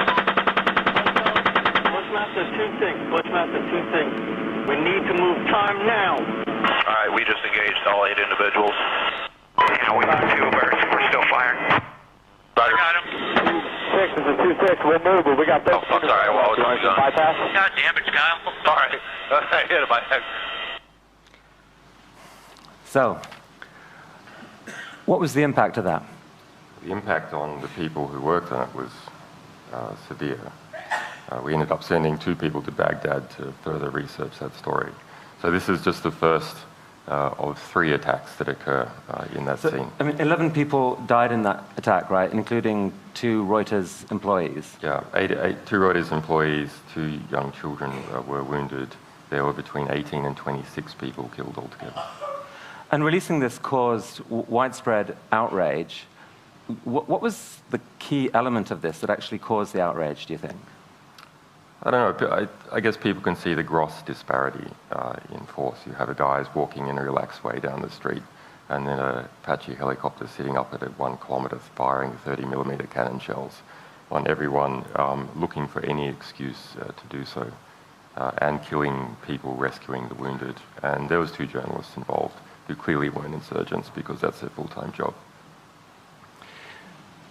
Bushmaster, 2-6. Bushmaster, 2-6. We need to move time now. All right, we just engaged all 8 individuals. Yeah, we got 2. We're still firing. Roger. Got him. 6 is a 2-6. We'll move, but we got 13. Oh, I'm sorry. Well, I was bypass. God damn it, Kyle. All right. I hit him by head. So, what was the impact of that? The impact on the people who worked on it was severe. We ended up sending 2 people to Baghdad to further research that story. So this is just the first of 3 attacks that occur in that scene. I mean, 11 people died in that attack, right, including 2 Reuters employees? Yeah, 2 Reuters employees, 2 young children were wounded. There were between 18 and 26 people killed altogether. And releasing this caused widespread outrage. What was the key element of this that actually caused the outrage, do you think? I don't know. I guess people can see the gross disparity in force. You have guys walking in a relaxed way down the street, and then a Apache helicopter sitting up at 1 kilometre firing 30mm cannon shells on everyone, looking for any excuse to do so, and killing people, rescuing the wounded. And there was 2 journalists involved who clearly weren't insurgents because that's their full-time job.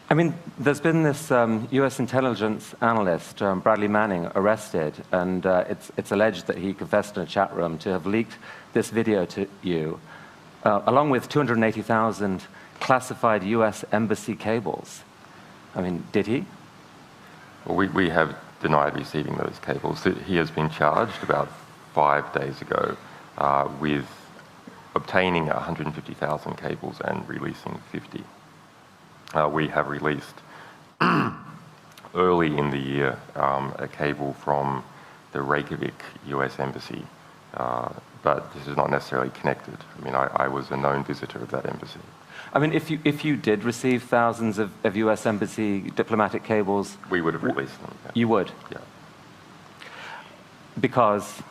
I mean, there's been this US intelligence analyst, Bradley Manning, arrested, and it's alleged that he confessed in a chat room to have leaked this video to you, along with 280,000 classified US embassy cables. I mean, did he? Well, we have denied receiving those cables. He has been charged about 5 days ago with obtaining 150,000 cables and releasing 50. We have released early in the year a cable from the Reykjavik US Embassy, but this is not necessarily connected. I mean, I was a known visitor of that embassy. I mean, if you did receive thousands of US Embassy diplomatic cables... We would have released them. Yeah. You would? Yeah. Because?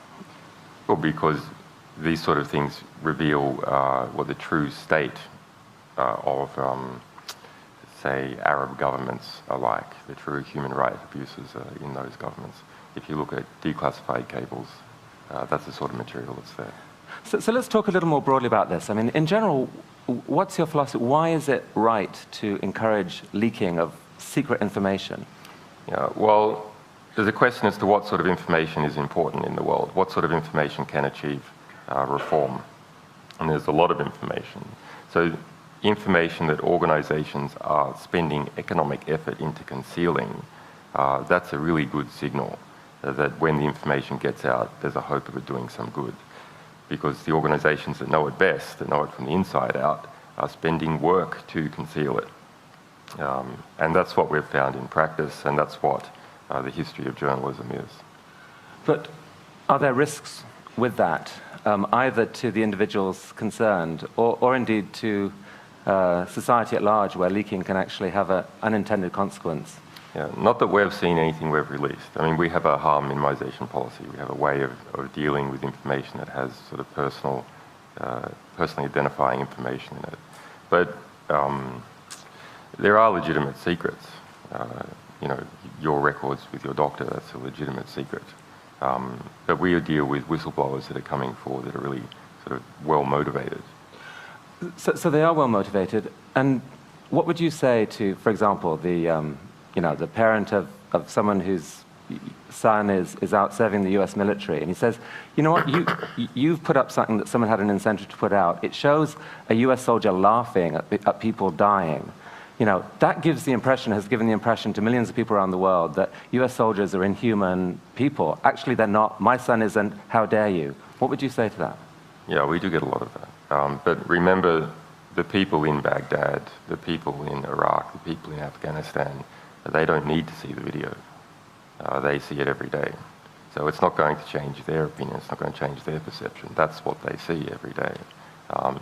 Well, because these sort of things reveal what the true state of, say, Arab governments are like, the true human rights abuses in those governments. If you look at declassified cables, that's the sort of material that's there. So let's talk a little more broadly about this. I mean, in general, what's your philosophy? Why is it right to encourage leaking of secret information? Yeah, well, there's a question as to what sort of information is important in the world. What sort of information can achieve reform? And there's a lot of information. So information that organizations are spending economic effort into concealing, that's a really good signal that when the information gets out, there's a hope of it doing some good. Because the organizations that know it best, that know it from the inside out, are spending work to conceal it. And that's what we've found in practice, and that's what the history of journalism is. But are there risks with that, either to the individuals concerned or indeed to society at large, where leaking can actually have an unintended consequence? Yeah, not that we've seen anything we've released. I mean, we have a harm minimization policy. We have a way of dealing with information that has sort of personally identifying information in it. But there are legitimate secrets. You know, your records with your doctor, that's a legitimate secret. But we deal with whistleblowers that are coming forward that are really sort of well motivated. So they are well motivated. And what would you say to, for example, the parent of someone whose son is out serving the US military, and he says, you know what, you've put up something that someone had an incentive to put out. It shows a US soldier laughing at people dying. You know, that gives the impression, has given the impression to millions of people around the world that US soldiers are inhuman people. Actually, they're not. My son isn't. How dare you? What would you say to that? Yeah, we do get a lot of that. But remember, the people in Baghdad, the people in Iraq, the people in Afghanistan, they don't need to see the video. They see it every day. So it's not going to change their opinion. It's not going to change their perception. That's what they see every day.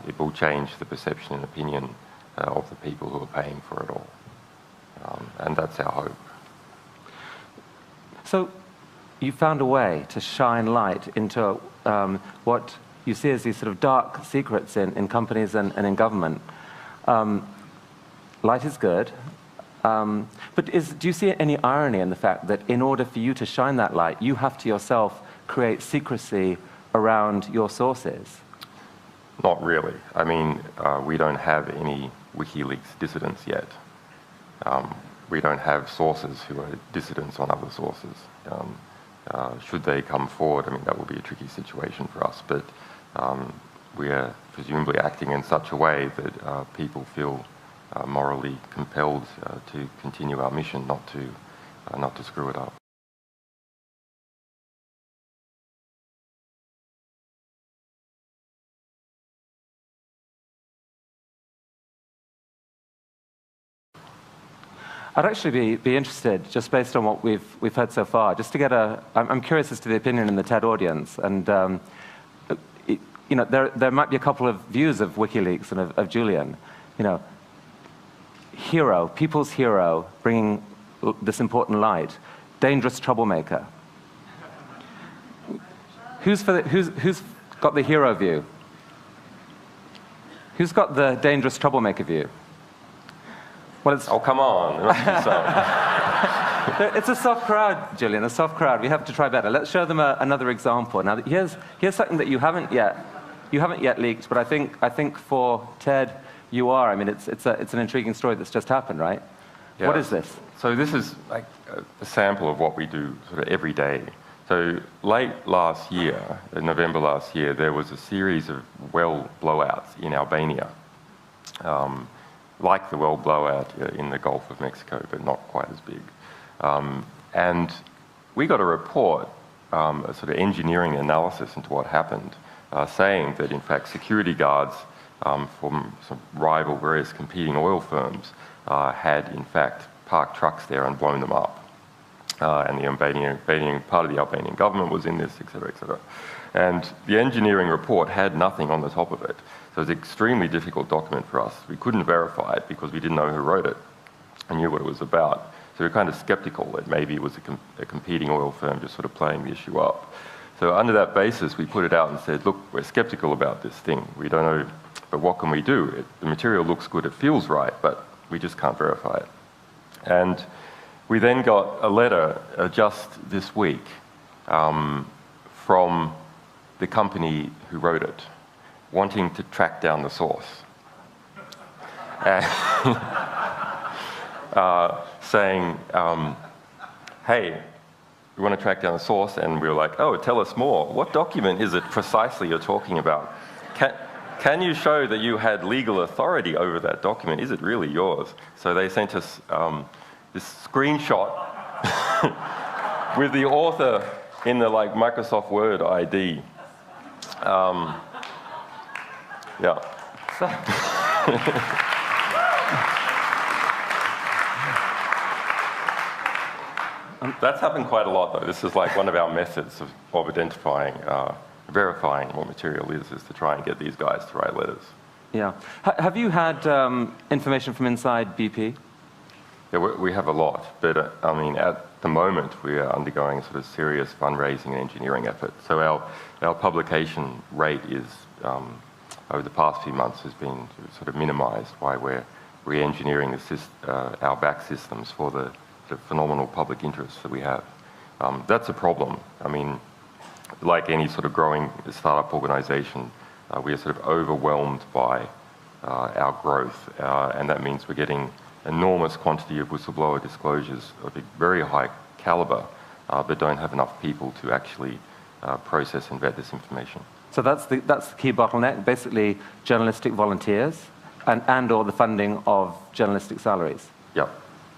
It will change the perception and opinion of the people who are paying for it all. And that's our hope. So you found a way to shine light into what you see as these sort of dark secrets in companies and in government. Light is good. But do you see any irony in the fact that in order for you to shine that light, you have to yourself create secrecy around your sources? Not really. I mean, we don't have any WikiLeaks dissidents yet. We don't have sources who are dissidents on other sources. Should they come forward, I mean, that will be a tricky situation for us, but we are presumably acting in such a way that people feel morally compelled to continue our mission, not to screw it up. I'd actually be interested, just based on what we've heard so far, just to get I'm curious as to the opinion in the TED audience, and you know, there might be a couple of views of WikiLeaks and of Julian. You know, hero, people's hero, bringing this important light, dangerous troublemaker. Who's got the hero view? Who's got the dangerous troublemaker view? Well, oh, come on. It's a soft crowd, Julian, a soft crowd. We have to try better. Let's show them another example. Now, here's something that you haven't yet leaked, but I think for TED, you are. I mean, it's an intriguing story that's just happened, right? Yeah. What is this? So this is like a sample of what we do sort of every day. So late last year, in November last year, there was a series of well blowouts in Albania, like the well blowout in the Gulf of Mexico, but not quite as big. And we got a report, a sort of engineering analysis into what happened, saying that in fact security guards from some rival various competing oil firms had in fact parked trucks there and blown them up. And the Albanian part of the Albanian government was in this, etc., etc. And the engineering report had nothing on the top of it. So it was an extremely difficult document for us. We couldn't verify it because we didn't know who wrote it and knew what it was about. So we were kind of skeptical that maybe it was a competing oil firm just sort of playing the issue up. So under that basis, we put it out and said, look, we're skeptical about this thing. We don't know, but what can we do? The material looks good, it feels right, but we just can't verify it. And we then got a letter just this week from the company who wrote it, wanting to track down the source. Saying, hey, we want to track down the source, and we were like, oh, tell us more. What document is it precisely you're talking about? Can you show that you had legal authority over that document? Is it really yours? So they sent us this screenshot with the author in the like Microsoft Word ID. Yeah. That's happened quite a lot, though. This is like one of our methods of identifying, verifying what material is to try and get these guys to write letters. Yeah. Have you had information from inside BP? Yeah, we have a lot, but I mean, at the moment, we are undergoing a sort of serious fundraising and engineering effort. So our publication rate is, over the past few months, has been sort of minimised while we're re-engineering our back systems for the phenomenal public interest that we have. That's a problem. I mean, like any sort of growing startup organisation, we are sort of overwhelmed by our growth, and that means we're getting enormous quantity of whistleblower disclosures of a very high calibre, but don't have enough people to actually process and vet this information. So that's the key bottleneck, basically journalistic volunteers and or the funding of journalistic salaries. Yeah.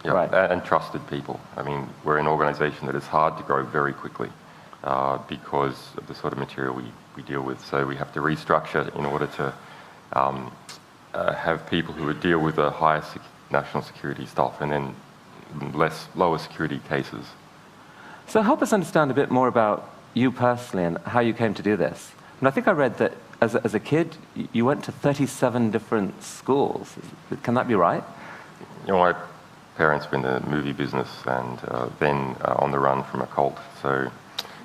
Yeah, right. And trusted people. I mean, we're an organisation that is hard to grow very quickly because of the sort of material we deal with. So we have to restructure in order to have people who would deal with the highest national security stuff and then lower security cases. So help us understand a bit more about you personally and how you came to do this. And I think I read that as a kid, you went to 37 different schools. Can that be right? You know, my parents were in the movie business and then on the run from a cult. So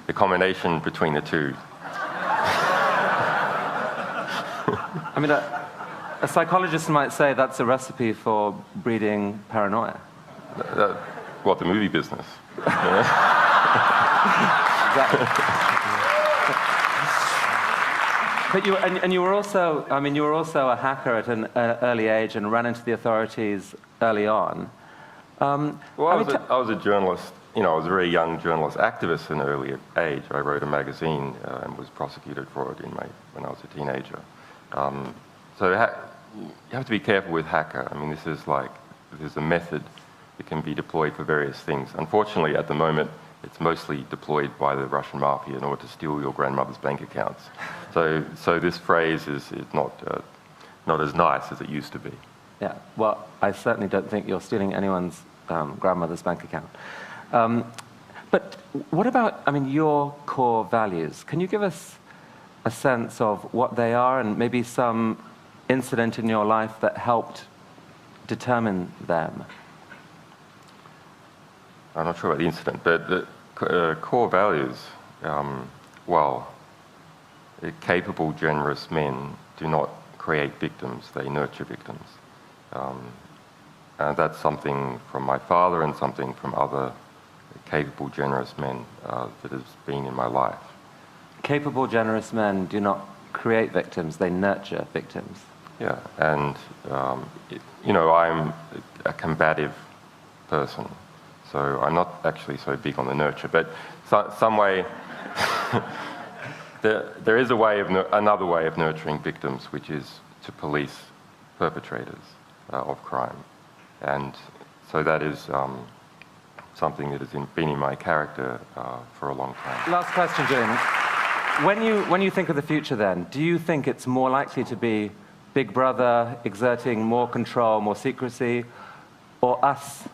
the combination between the two. I mean, a psychologist might say that's a recipe for breeding paranoia. What, the movie business? But you were also, I mean, you were also a hacker at an early age and ran into the authorities early on. Well, I was a journalist. You know, I was a very young journalist activist in an early age. I wrote a magazine and was prosecuted for it when I was a teenager. So you have to be careful with hacker. I mean, there's a method that can be deployed for various things. Unfortunately, at the moment, it's mostly deployed by the Russian mafia in order to steal your grandmother's bank accounts. So this phrase is not as nice as it used to be. Yeah, well, I certainly don't think you're stealing anyone's grandmother's bank account. But what about, I mean, your core values? Can you give us a sense of what they are and maybe some incident in your life that helped determine them? I'm not sure about the incident, but the core values, capable, generous men do not create victims, they nurture victims. And that's something from my father and something from other capable, generous men that has been in my life. Capable, generous men do not create victims, they nurture victims. Yeah, and you know, I'm a combative person. So I'm not actually so big on the nurture, but some way, there is a way of another way of nurturing victims, which is to police perpetrators of crime. And so that is something that has been in my character for a long time. Last question, Julian. When you think of the future then, do you think it's more likely to be Big Brother exerting more control, more secrecy, or us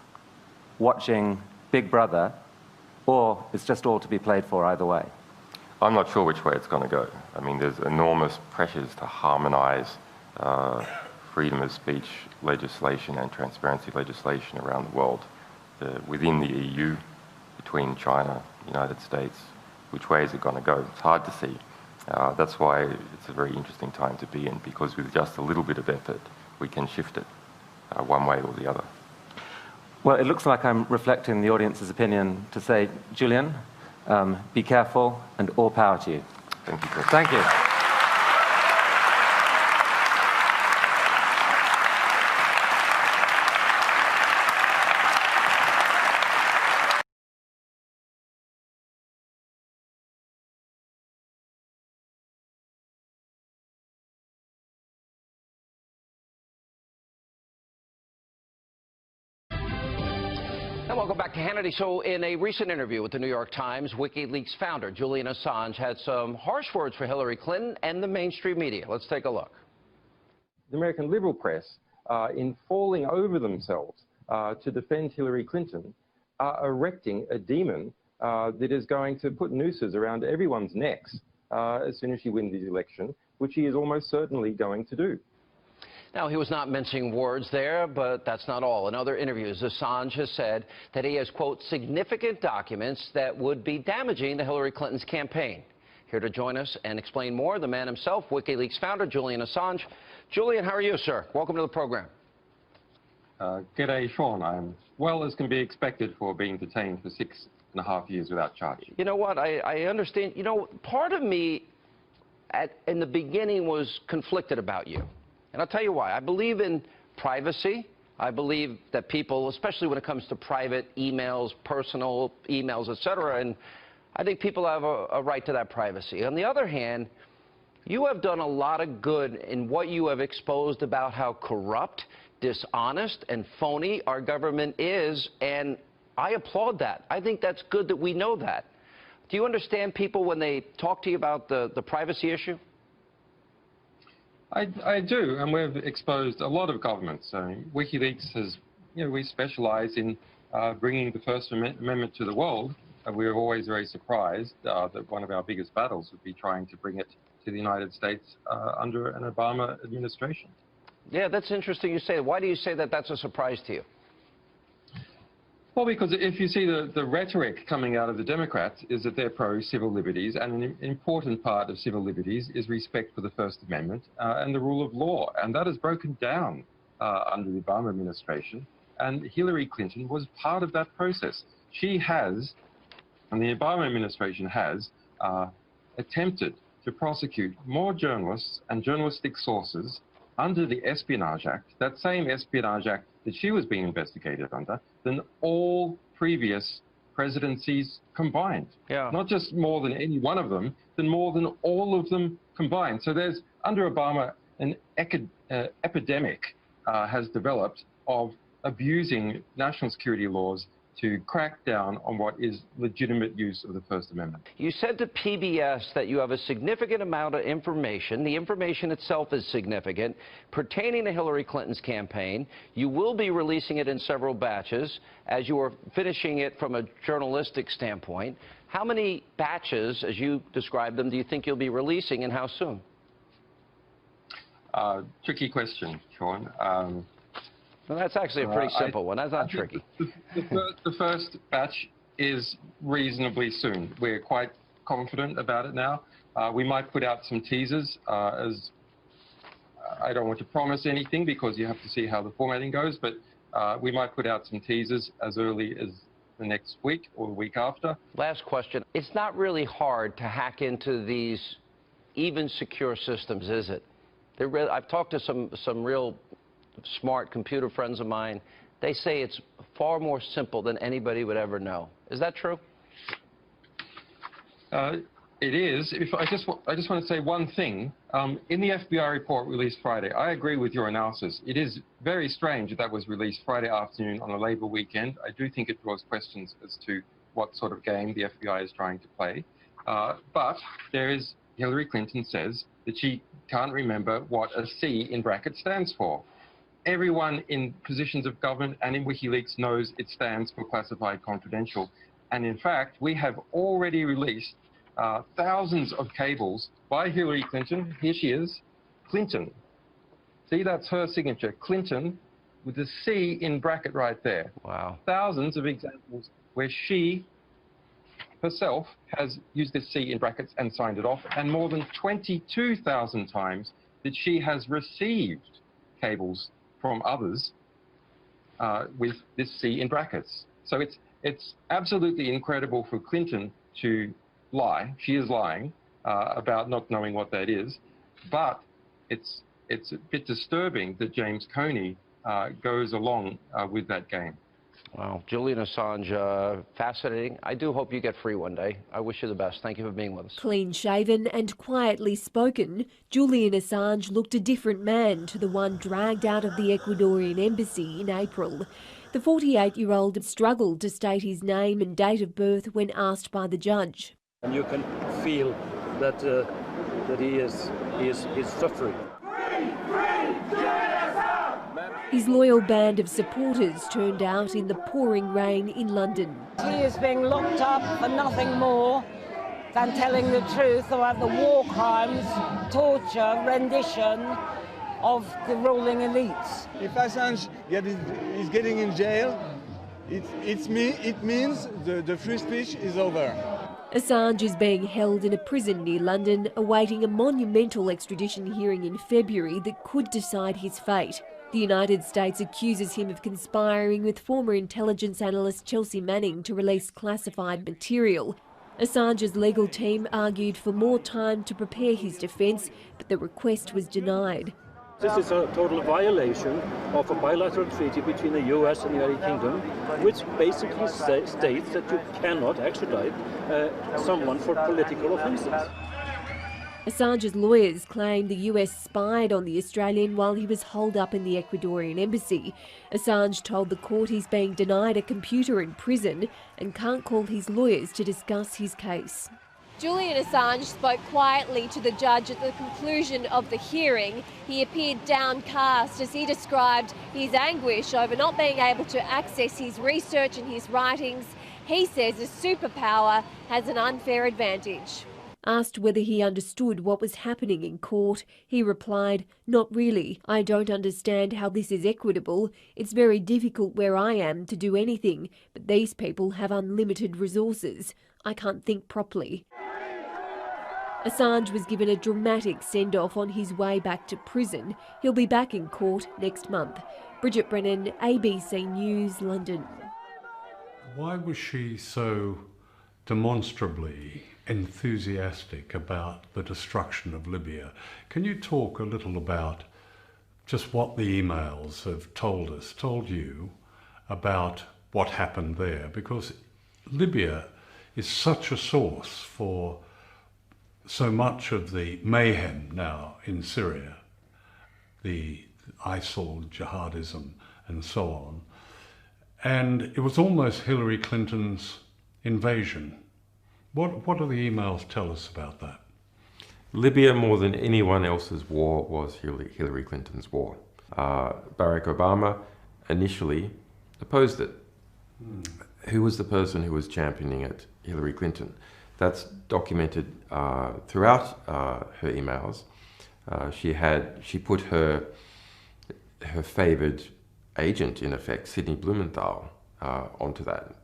watching Big Brother, or it's just all to be played for either way? I'm not sure which way it's going to go. I mean, there's enormous pressures to harmonize freedom of speech legislation and transparency legislation around the world, within the EU, between China, the United States. Which way is it going to go? It's hard to see. That's why it's a very interesting time to be in, because with just a little bit of effort, we can shift it one way or the other. Well, it looks like I'm reflecting the audience's opinion to say, Julian, be careful and all power to you. Thank you, Chris. Thank you. And welcome back to Hannity. So in a recent interview with the New York Times, WikiLeaks founder Julian Assange had some harsh words for Hillary Clinton and the mainstream media. Let's take a look. The American liberal press, in falling over themselves to defend Hillary Clinton, are erecting a demon that is going to put nooses around everyone's necks as soon as she wins the election, which he is almost certainly going to do. Now, he was not mincing words there, but that's not all. In other interviews, Assange has said that he has, quote, significant documents that would be damaging to Hillary Clinton's campaign. Here to join us and explain more, the man himself, WikiLeaks founder Julian Assange. Julian, how are you, sir? Welcome to the program. G'day, Sean. I'm well as can be expected for being detained for 6.5 years without charge. You know what? I understand. You know, part of me in the beginning was conflicted about you. And I'll tell you why. I believe in privacy. I believe that people, especially when it comes to private emails, personal emails, etc., and I think people have a right to that privacy. On the other hand, you have done a lot of good in what you have exposed about how corrupt, dishonest, and phony our government is, and I applaud that. I think that's good that we know that. Do you understand people when they talk to you about the privacy issue? I do, and we've exposed a lot of governments. WikiLeaks has, we specialize in bringing the First Amendment to the world. We were always very surprised that one of our biggest battles would be trying to bring it to the United States under an Obama administration. Yeah, that's interesting you say. Why do you say that that's a surprise to you? Well, because if you see the rhetoric coming out of the Democrats is that they're pro-civil liberties, and an important part of civil liberties is respect for the First Amendment and the rule of law. And that has broken down under the Obama administration, and Hillary Clinton was part of that process. She has, and the Obama administration has, attempted to prosecute more journalists and journalistic sources under the Espionage Act, that same Espionage Act that she was being investigated under, than all previous presidencies combined. Yeah. Not just more than any one of them, than more than all of them combined. So there's, under Obama, an epidemic has developed of abusing national security laws to crack down on what is legitimate use of the First Amendment. You said to PBS that you have a significant amount of information. The information itself is significant pertaining to Hillary Clinton's campaign. You will be releasing it in several batches as you are finishing it from a journalistic standpoint. How many batches, as you described them, do you think you'll be releasing, and how soon? Tricky question, Sean. Well, that's actually a pretty simple one. That's not tricky. The first batch is reasonably soon. We're quite confident about it now. We might put out some teasers. As I don't want to promise anything because you have to see how the formatting goes, but we might put out some teasers as early as the next week or the week after. Last question. It's not really hard to hack into these even secure systems, is it? I've talked to some real smart computer friends of mine. They say it's far more simple than anybody would ever know. Is that true? It is. I just want to say one thing. In the FBI report released Friday, I agree with your analysis. It is very strange that was released Friday afternoon on a Labour weekend. I do think it draws questions as to what sort of game the FBI is trying to play. But Hillary Clinton says that she can't remember what a C in brackets stands for. Everyone in positions of government and in WikiLeaks knows it stands for classified confidential. And in fact, we have already released thousands of cables by Hillary Clinton. Here she is, Clinton. See, that's her signature, Clinton, with the C in bracket right there. Wow. Thousands of examples where she herself has used this C in brackets and signed it off, and more than 22,000 times that she has received cables from others with this C in brackets. So it's absolutely incredible for Clinton to lie. She is lying about not knowing what that is, but it's a bit disturbing that James Comey goes along with that game. Wow. Julian Assange, fascinating. I do hope you get free one day. I wish you the best. Thank you for being with us. Clean-shaven and quietly spoken, Julian Assange looked a different man to the one dragged out of the Ecuadorian embassy in April. The 48-year-old struggled to state his name and date of birth when asked by the judge. And you can feel that he is suffering. His loyal band of supporters turned out in the pouring rain in London. He is being locked up for nothing more than telling the truth about the war crimes, torture, rendition of the ruling elites. If Assange is getting in jail, it means the free speech is over. Assange is being held in a prison near London, awaiting a monumental extradition hearing in February that could decide his fate. The United States accuses him of conspiring with former intelligence analyst Chelsea Manning to release classified material. Assange's legal team argued for more time to prepare his defence, but the request was denied. This is a total violation of a bilateral treaty between the US and the United Kingdom, which basically states that you cannot extradite someone for political offences. Assange's lawyers claim the US spied on the Australian while he was holed up in the Ecuadorian embassy. Assange told the court he's being denied a computer in prison and can't call his lawyers to discuss his case. Julian Assange spoke quietly to the judge at the conclusion of the hearing. He appeared downcast as he described his anguish over not being able to access his research and his writings. He says a superpower has an unfair advantage. Asked whether he understood what was happening in court, he replied, "Not really. I don't understand how this is equitable. It's very difficult where I am to do anything, but these people have unlimited resources. I can't think properly." Assange was given a dramatic send-off on his way back to prison. He'll be back in court next month. Bridget Brennan, ABC News, London. Why was she so demonstrably enthusiastic about the destruction of Libya? Can you talk a little about just what the emails have told you about what happened there? Because Libya is such a source for so much of the mayhem now in Syria, the ISIL, jihadism, and so on. And it was almost Hillary Clinton's invasion. What do the emails tell us about that? Libya, more than anyone else's war, was Hillary Clinton's war. Barack Obama initially opposed it. Who was the person who was championing it? Hillary Clinton. That's documented throughout her emails. She put her favoured agent, in effect, Sidney Blumenthal, onto that.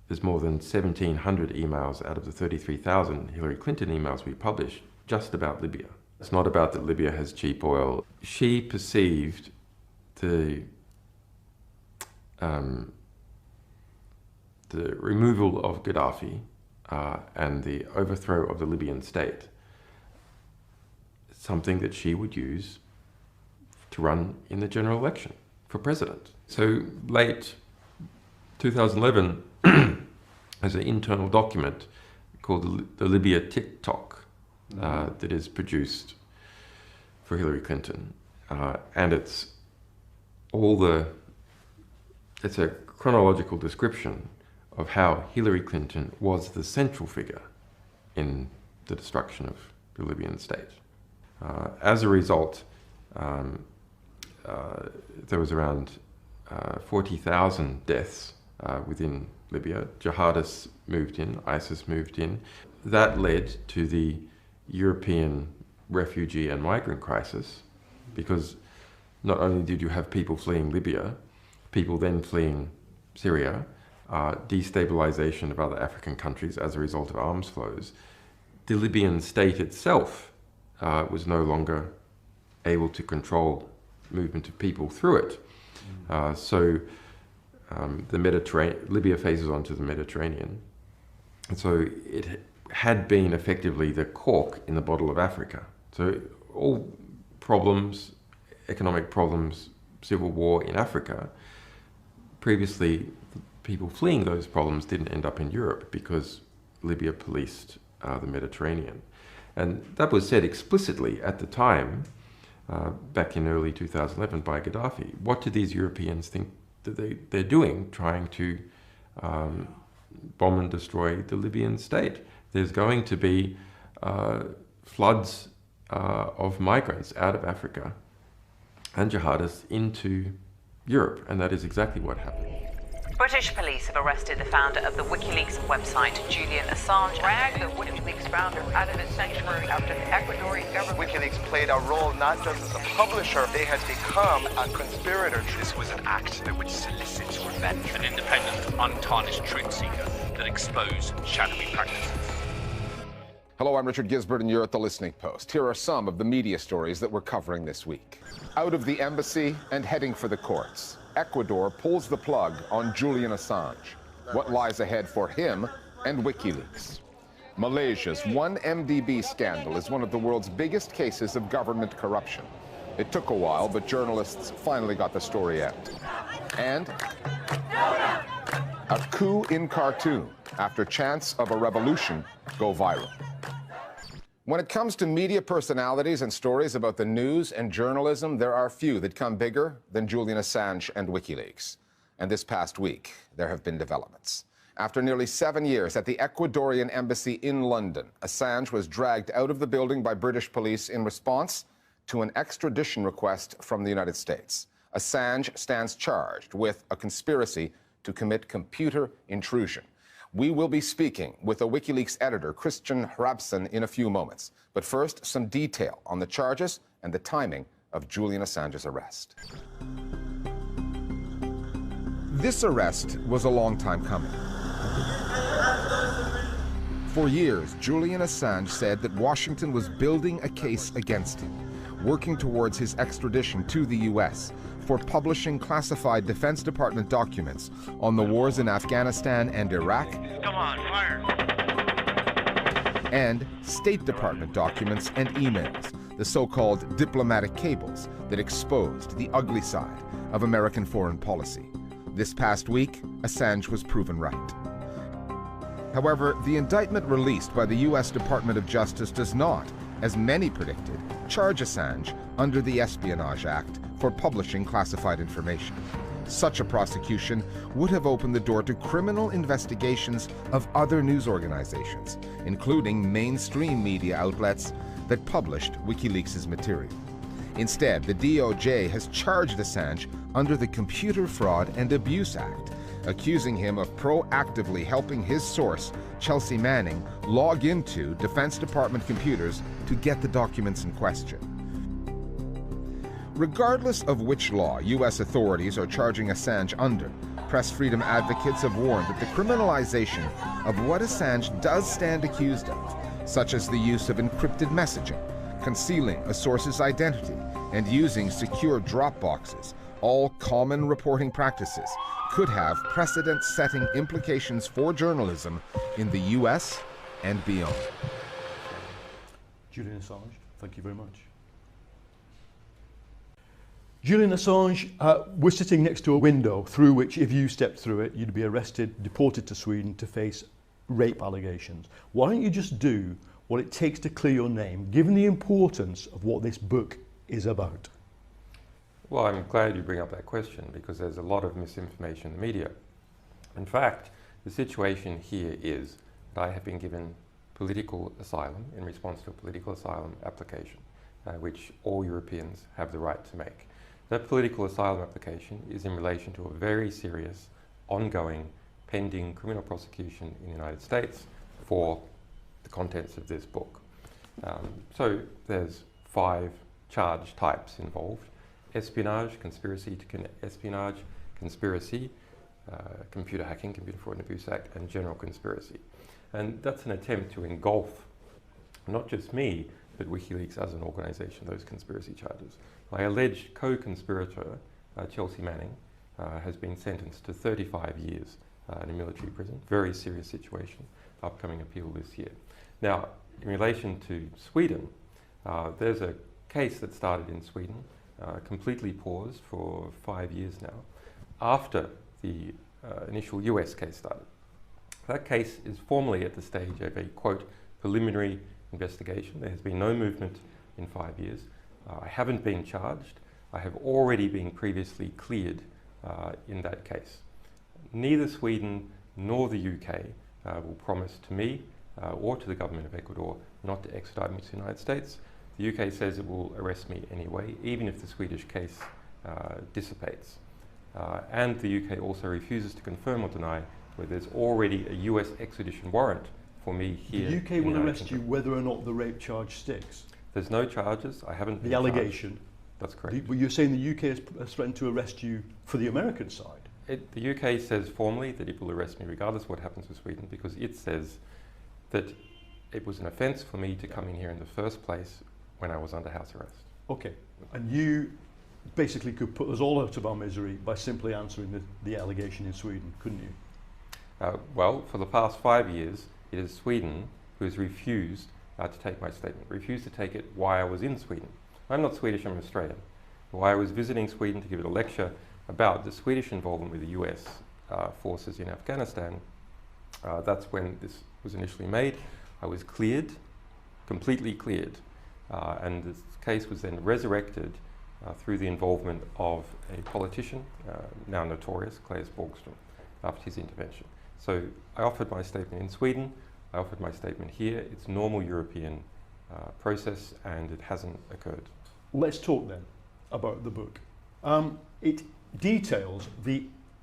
There's more than 1,700 emails out of the 33,000 Hillary Clinton emails we published just about Libya. It's not about that Libya has cheap oil. She perceived the removal of Gaddafi and the overthrow of the Libyan state, something that she would use to run in the general election for president. So late 2011 has an internal document called the Libya TikTok that is produced for Hillary Clinton. And it's a chronological description of how Hillary Clinton was the central figure in the destruction of the Libyan state. As a result, there was around 40,000 deaths within Libya. Jihadists moved in, ISIS moved in. That led to the European refugee and migrant crisis, because not only did you have people fleeing Libya, people then fleeing Syria, destabilization of other African countries as a result of arms flows. The Libyan state itself was no longer able to control movement of people through it. Libya faces onto the Mediterranean. And so it had been effectively the cork in the bottle of Africa. So all problems, economic problems, civil war in Africa, previously people fleeing those problems didn't end up in Europe because Libya policed the Mediterranean. And that was said explicitly at the time, back in early 2011 by Gaddafi. What do these Europeans think that they're doing, trying to bomb and destroy the Libyan state? There's going to be floods of migrants out of Africa and jihadists into Europe, and that is exactly what happened. British police have arrested the founder of the Wikileaks website, Julian Assange. Dragged the Wikileaks founder out of his sanctuary after the Ecuadorian government. Wikileaks played a role not just as a publisher, they had become a conspirator. This was an act that would solicit revenge. An independent, untarnished truth seeker that exposed shadowy practices. Hello, I'm Richard Gisbert, and you're at The Listening Post. Here are some of the media stories that we're covering this week. Out of the embassy and heading for the courts, Ecuador pulls the plug on Julian Assange. What lies ahead for him and WikiLeaks? Malaysia's 1MDB scandal is one of the world's biggest cases of government corruption. It took a while, but journalists finally got the story out. And a coup in Khartoum after chants of a revolution go viral. When it comes to media personalities and stories about the news and journalism, there are few that come bigger than Julian Assange and WikiLeaks. And this past week, there have been developments. After nearly 7 years at the Ecuadorian embassy in London, Assange was dragged out of the building by British police in response to an extradition request from the United States. Assange stands charged with a conspiracy to commit computer intrusion. We will be speaking with a WikiLeaks editor, Christian Hrabson, in a few moments. But first, some detail on the charges and the timing of Julian Assange's arrest. This arrest was a long time coming. For years, Julian Assange said that Washington was building a case against him, working towards his extradition to the U.S. for publishing classified Defense Department documents on the wars in Afghanistan and Iraq. Come on, fire! And State Department documents and emails, the so-called diplomatic cables that exposed the ugly side of American foreign policy. This past week, Assange was proven right. However, the indictment released by the U.S. Department of Justice does not, as many predicted, charge Assange under the Espionage Act for publishing classified information. Such a prosecution would have opened the door to criminal investigations of other news organizations, including mainstream media outlets that published WikiLeaks' material. Instead, the DOJ has charged Assange under the Computer Fraud and Abuse Act, accusing him of proactively helping his source, Chelsea Manning, log into Defense Department computers to get the documents in question. Regardless of which law U.S. authorities are charging Assange under, press freedom advocates have warned that the criminalization of what Assange does stand accused of, such as the use of encrypted messaging, concealing a source's identity, and using secure drop boxes, all common reporting practices, could have precedent-setting implications for journalism in the U.S. and beyond. Julian Assange, thank you very much. Julian Assange, we're sitting next to a window through which, if you stepped through it, you'd be arrested, deported to Sweden to face rape allegations. Why don't you just do what it takes to clear your name, given the importance of what this book is about? Well, I'm glad you bring up that question, because there's a lot of misinformation in the media. In fact, the situation here is that I have been given political asylum in response to a political asylum application, which all Europeans have the right to make. That political asylum application is in relation to a very serious, ongoing, pending criminal prosecution in the United States for the contents of this book. So there's 5 charge types involved: espionage, conspiracy to espionage, conspiracy, computer hacking, Computer Fraud and Abuse Act, and general conspiracy. And that's an attempt to engulf not just me, but Wikileaks as an organisation, those conspiracy charges. My alleged co-conspirator, Chelsea Manning, has been sentenced to 35 years in a military prison. Very serious situation. Upcoming appeal this year. Now, in relation to Sweden, there's a case that started in Sweden, completely paused for 5 years now, after the initial US case started. That case is formally at the stage of a, quote, preliminary investigation. There has been no movement in 5 years. I haven't been charged. I have already been previously cleared in that case. Neither Sweden nor the UK will promise to me or to the government of Ecuador not to extradite me to the United States. The UK says it will arrest me anyway, even if the Swedish case dissipates. And the UK also refuses to confirm or deny whether there's already a US extradition warrant for me here. The UK will arrest you whether or not the rape charge sticks? There's no charges. I haven't been The allegation? charged. That's correct. But you're saying the UK has threatened to arrest you for the American side? The UK says formally that it will arrest me regardless of what happens with Sweden, because it says that it was an offence for me to come in here in the first place when I was under house arrest. Okay. And you basically could put us all out of our misery by simply answering the allegation in Sweden, couldn't you? Well, for the past 5 years, it is Sweden who has refused to take my statement, refused to take it while I was in Sweden. I'm not Swedish, I'm Australian. While I was visiting Sweden to give it a lecture about the Swedish involvement with the US forces in Afghanistan, that's when this was initially made. I was cleared, completely cleared, and this case was then resurrected through the involvement of a politician, now notorious, Claes Borgström, after his intervention. So I offered my statement in Sweden, I offered my statement here. It's normal European process, and it hasn't occurred. Let's talk then about the book. It details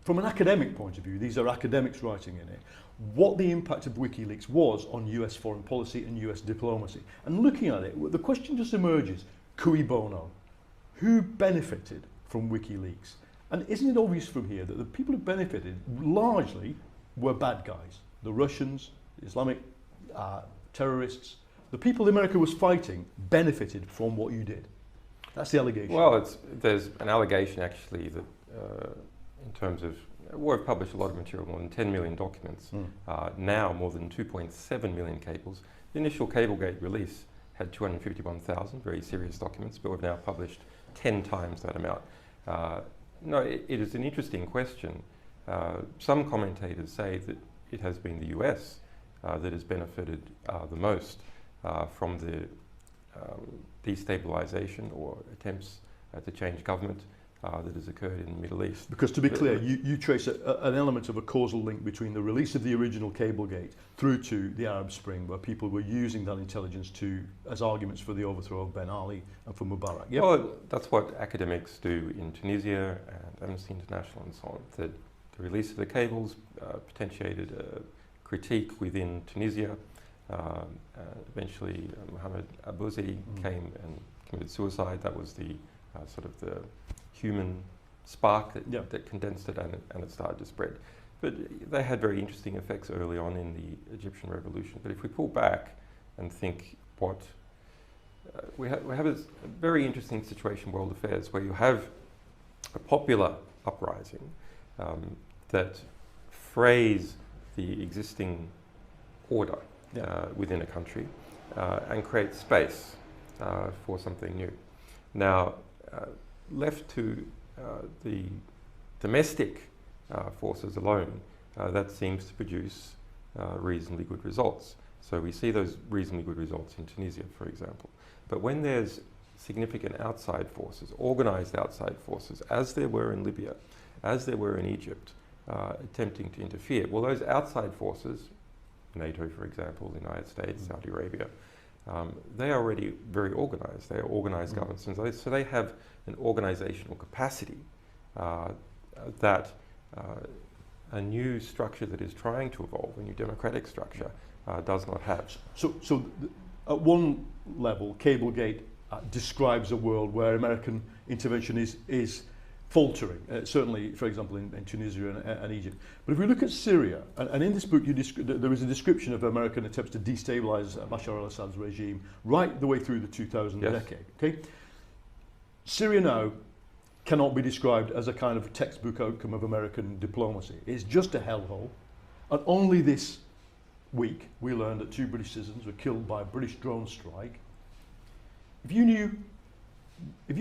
from an academic point of view, these are academics writing in it, what the impact of WikiLeaks was on US foreign policy and US diplomacy. And looking at it, the question just emerges, cui bono? Who benefited from WikiLeaks? And isn't it obvious from here that the people who benefited largely were bad guys? The Russians, the Islamic terrorists, the people America was fighting benefited from what you did. That's the allegation. Well, there's an allegation actually that in terms of, we've published a lot of material, more than 10 million documents, now more than 2.7 million cables. The initial Cablegate release had 251,000 very serious documents, but we've now published 10 times that amount. No, it is an interesting question. Some commentators say that it has been the US that has benefited the most from the destabilization or attempts to change government that has occurred in the Middle East. Because to be clear, you trace an element of a causal link between the release of the original Cablegate through to the Arab Spring, where people were using that intelligence as arguments for the overthrow of Ben Ali and for Mubarak. Yep. Well, that's what academics do in Tunisia and Amnesty International and so on. The release of the cables potentiated a critique within Tunisia. Eventually, Mohammed Abbouzi came and committed suicide. That was the sort of the human spark that condensed it, and it started to spread. But they had very interesting effects early on in the Egyptian revolution. But if we pull back and think what we have a very interesting situation in world affairs where you have a popular uprising that frays the existing order within a country and create space for something new. Now, left to the domestic forces alone, that seems to produce reasonably good results. So we see those reasonably good results in Tunisia, for example. But when there's significant outside forces, organized outside forces, as there were in Libya, as there were in Egypt, attempting to interfere, well, those outside forces, NATO, for example, the United States, Saudi Arabia, they are already very organized. They are organized governments, and so they have an organizational capacity that a new structure that is trying to evolve, a new democratic structure, does not have. So at one level, Cablegate describes a world where American intervention is faltering, certainly, for example, in Tunisia and Egypt. But if we look at Syria, and in this book there is a description of American attempts to destabilize Bashar al-Assad's regime right the way through the 2000 decade. Okay? Syria now cannot be described as a kind of textbook outcome of American diplomacy. It's just a hellhole. And only this week we learned that 2 British citizens were killed by a British drone strike. If you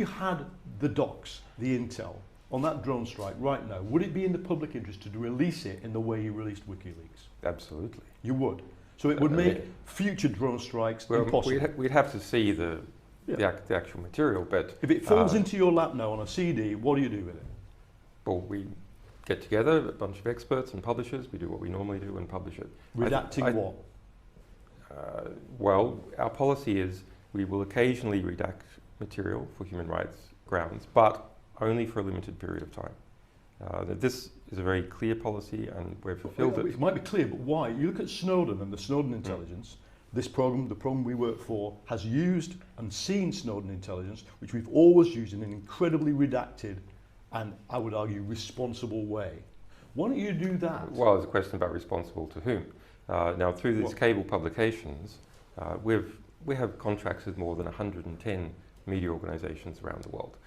had the docs, the intel on that drone strike right now, would it be in the public interest to release it in the way you released WikiLeaks? Absolutely. You would. So it would make future drone strikes impossible. We'd have to see the actual material, but if it falls into your lap now on a CD, what do you do with it? Well, we get together, a bunch of experts and publishers. We do what we normally do and publish it. Redacting what? Well, our policy is we will occasionally redact material for human rights grounds, but only for a limited period of time. This is a very clear policy, and we've fulfilled it. It might be clear, but why? You look at Snowden and the Snowden intelligence. This program, the program we work for, has used and seen Snowden intelligence, which we've always used in an incredibly redacted and, I would argue, responsible way. Why don't you do that? Well, it's a question about responsible to whom. Now, through these cable publications, we have contracts with more than 110 media organizations around the world.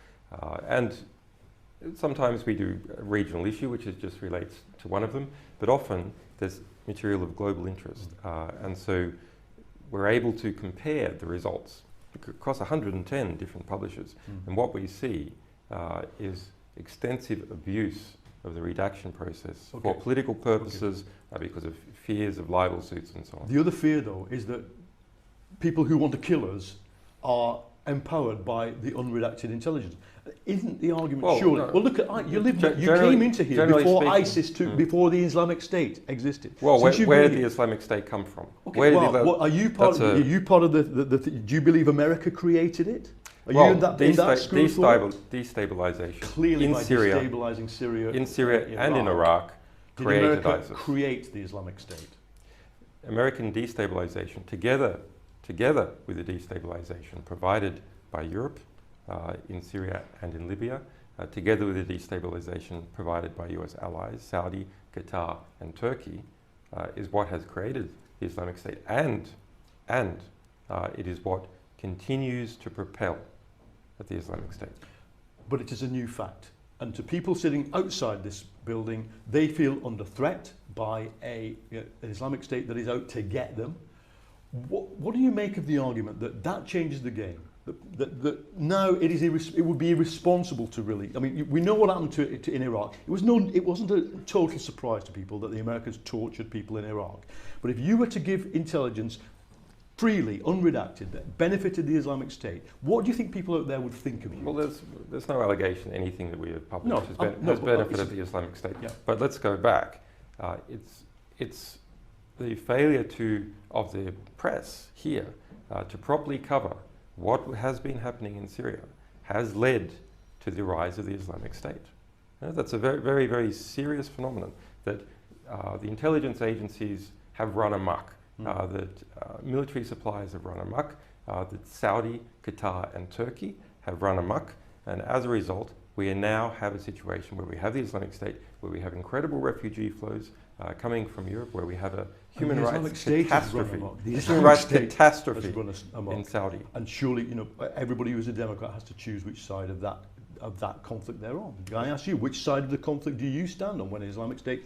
And sometimes we do a regional issue, which just relates to one of them, but often there's material of global interest. And so we're able to compare the results across 110 different publishers. And what we see is extensive abuse of the redaction process for political purposes, because of fears of libel suits and so on. The other fear, though, is that people who want to kill us are empowered by the unredacted intelligence. Isn't the argument surely? No. Well, look at you came into here before ISIS, before the Islamic State existed. Well, where did the Islamic State come from? Okay, are you part of the? Do you believe America created it? Are you in that destabilization clearly in by Syria, destabilizing Syria, in Syria and in Iraq, created America ISIS. Create the Islamic State? American destabilization, together with the destabilization provided by Europe in Syria and in Libya, together with the destabilization provided by US allies, Saudi, Qatar and Turkey, is what has created the Islamic State, and it is what continues to propel the Islamic State. But it is a new fact. And to people sitting outside this building, they feel under threat by an Islamic State that is out to get them. What do you make of the argument that changes the game? That now it would be irresponsible to really. I mean, we know what happened in Iraq. It wasn't a total surprise to people that the Americans tortured people in Iraq. But if you were to give intelligence freely, unredacted, that benefited the Islamic State, what do you think people out there would think of you? Well, there's no allegation anything that we have published has benefited the Islamic State. Yeah. But let's go back. It's the failure of the press here to properly cover what has been happening in Syria has led to the rise of the Islamic State. That's a very, very, very serious phenomenon that the intelligence agencies have run amok. That military suppliers have run amok, that Saudi, Qatar and Turkey have run amok, and as a result we now have a situation where we have the Islamic State, where we have incredible refugee flows coming from Europe, where we have a human rights catastrophe, in Saudi. And surely, everybody who's a Democrat has to choose which side of that conflict they're on. I ask you, which side of the conflict do you stand on when the Islamic State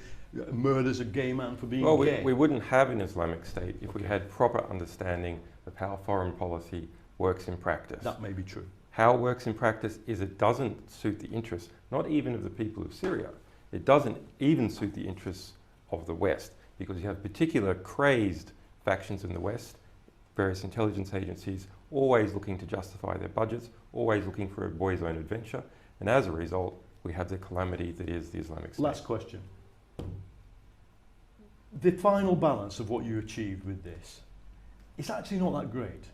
murders a gay man for being gay? Well, we wouldn't have an Islamic State if we had proper understanding of how foreign policy works in practice. That may be true. How it works in practice is it doesn't suit the interests, not even of the people of Syria. It doesn't even suit the interests of the West, because you have particular crazed factions in the West, various intelligence agencies, always looking to justify their budgets, always looking for a boy's own adventure, and as a result, we have the calamity that is the Islamic State. Last question. The final balance of what you achieved with this is actually not that great.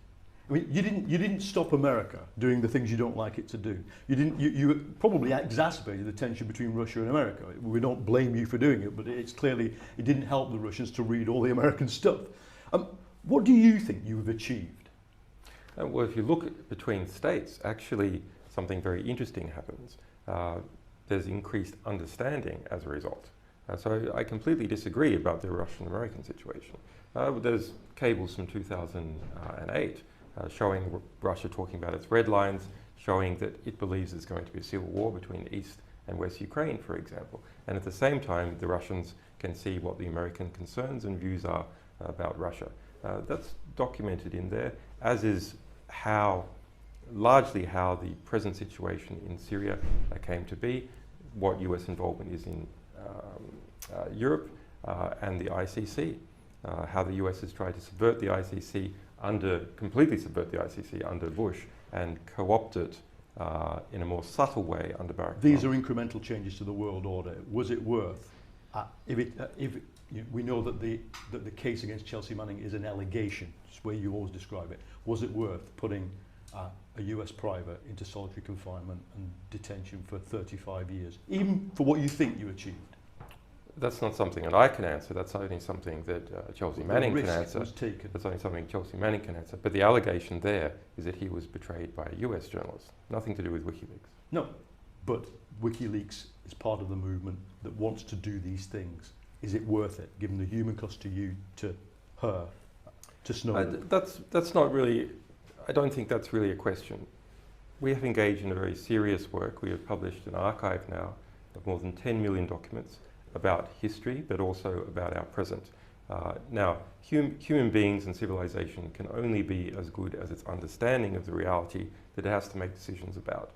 I mean, you didn't stop America doing the things you don't like it to do. You probably exacerbated the tension between Russia and America. We don't blame you for doing it, but it's clearly, it didn't help the Russians to read all the American stuff. What do you think you've achieved? Well, if you look between states, actually something very interesting happens. There's increased understanding as a result. So I completely disagree about the Russian-American situation. There's cables from 2008 showing Russia talking about its red lines, showing that it believes there's going to be a civil war between East and West Ukraine, for example. And at the same time, the Russians can see what the American concerns and views are about Russia. That's documented in there, as is largely how the present situation in Syria came to be, what US involvement is in Europe and the ICC, how the US has tried to subvert the ICC completely subvert the ICC under Bush and co-opt it in a more subtle way under Barack Obama. These are incremental changes to the world order. Was it worth, we know that the case against Chelsea Manning is an allegation, it's the way you always describe it. Was it worth putting a US private into solitary confinement and detention for 35 years, even for what you think you achieved? That's not something that I can answer. That's only something that Chelsea Manning can answer. That's only something Chelsea Manning can answer. But the allegation there is that he was betrayed by a US journalist. Nothing to do with WikiLeaks. No, but WikiLeaks is part of the movement that wants to do these things. Is it worth it, given the human cost to you, to her, to Snowden? That's not really, I don't think that's really a question. We have engaged in a very serious work. We have published an archive now of more than 10 million documents about history, but also about our present. Now, human beings and civilization can only be as good as its understanding of the reality that it has to make decisions about.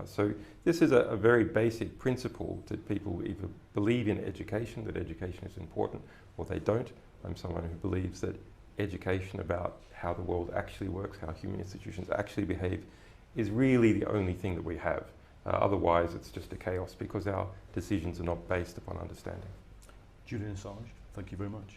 So this is a very basic principle that people either believe in education, that education is important, or they don't. I'm someone who believes that education about how the world actually works, how human institutions actually behave, is really the only thing that we have. Otherwise, it's just a chaos because our decisions are not based upon understanding. Julian Assange, thank you very much.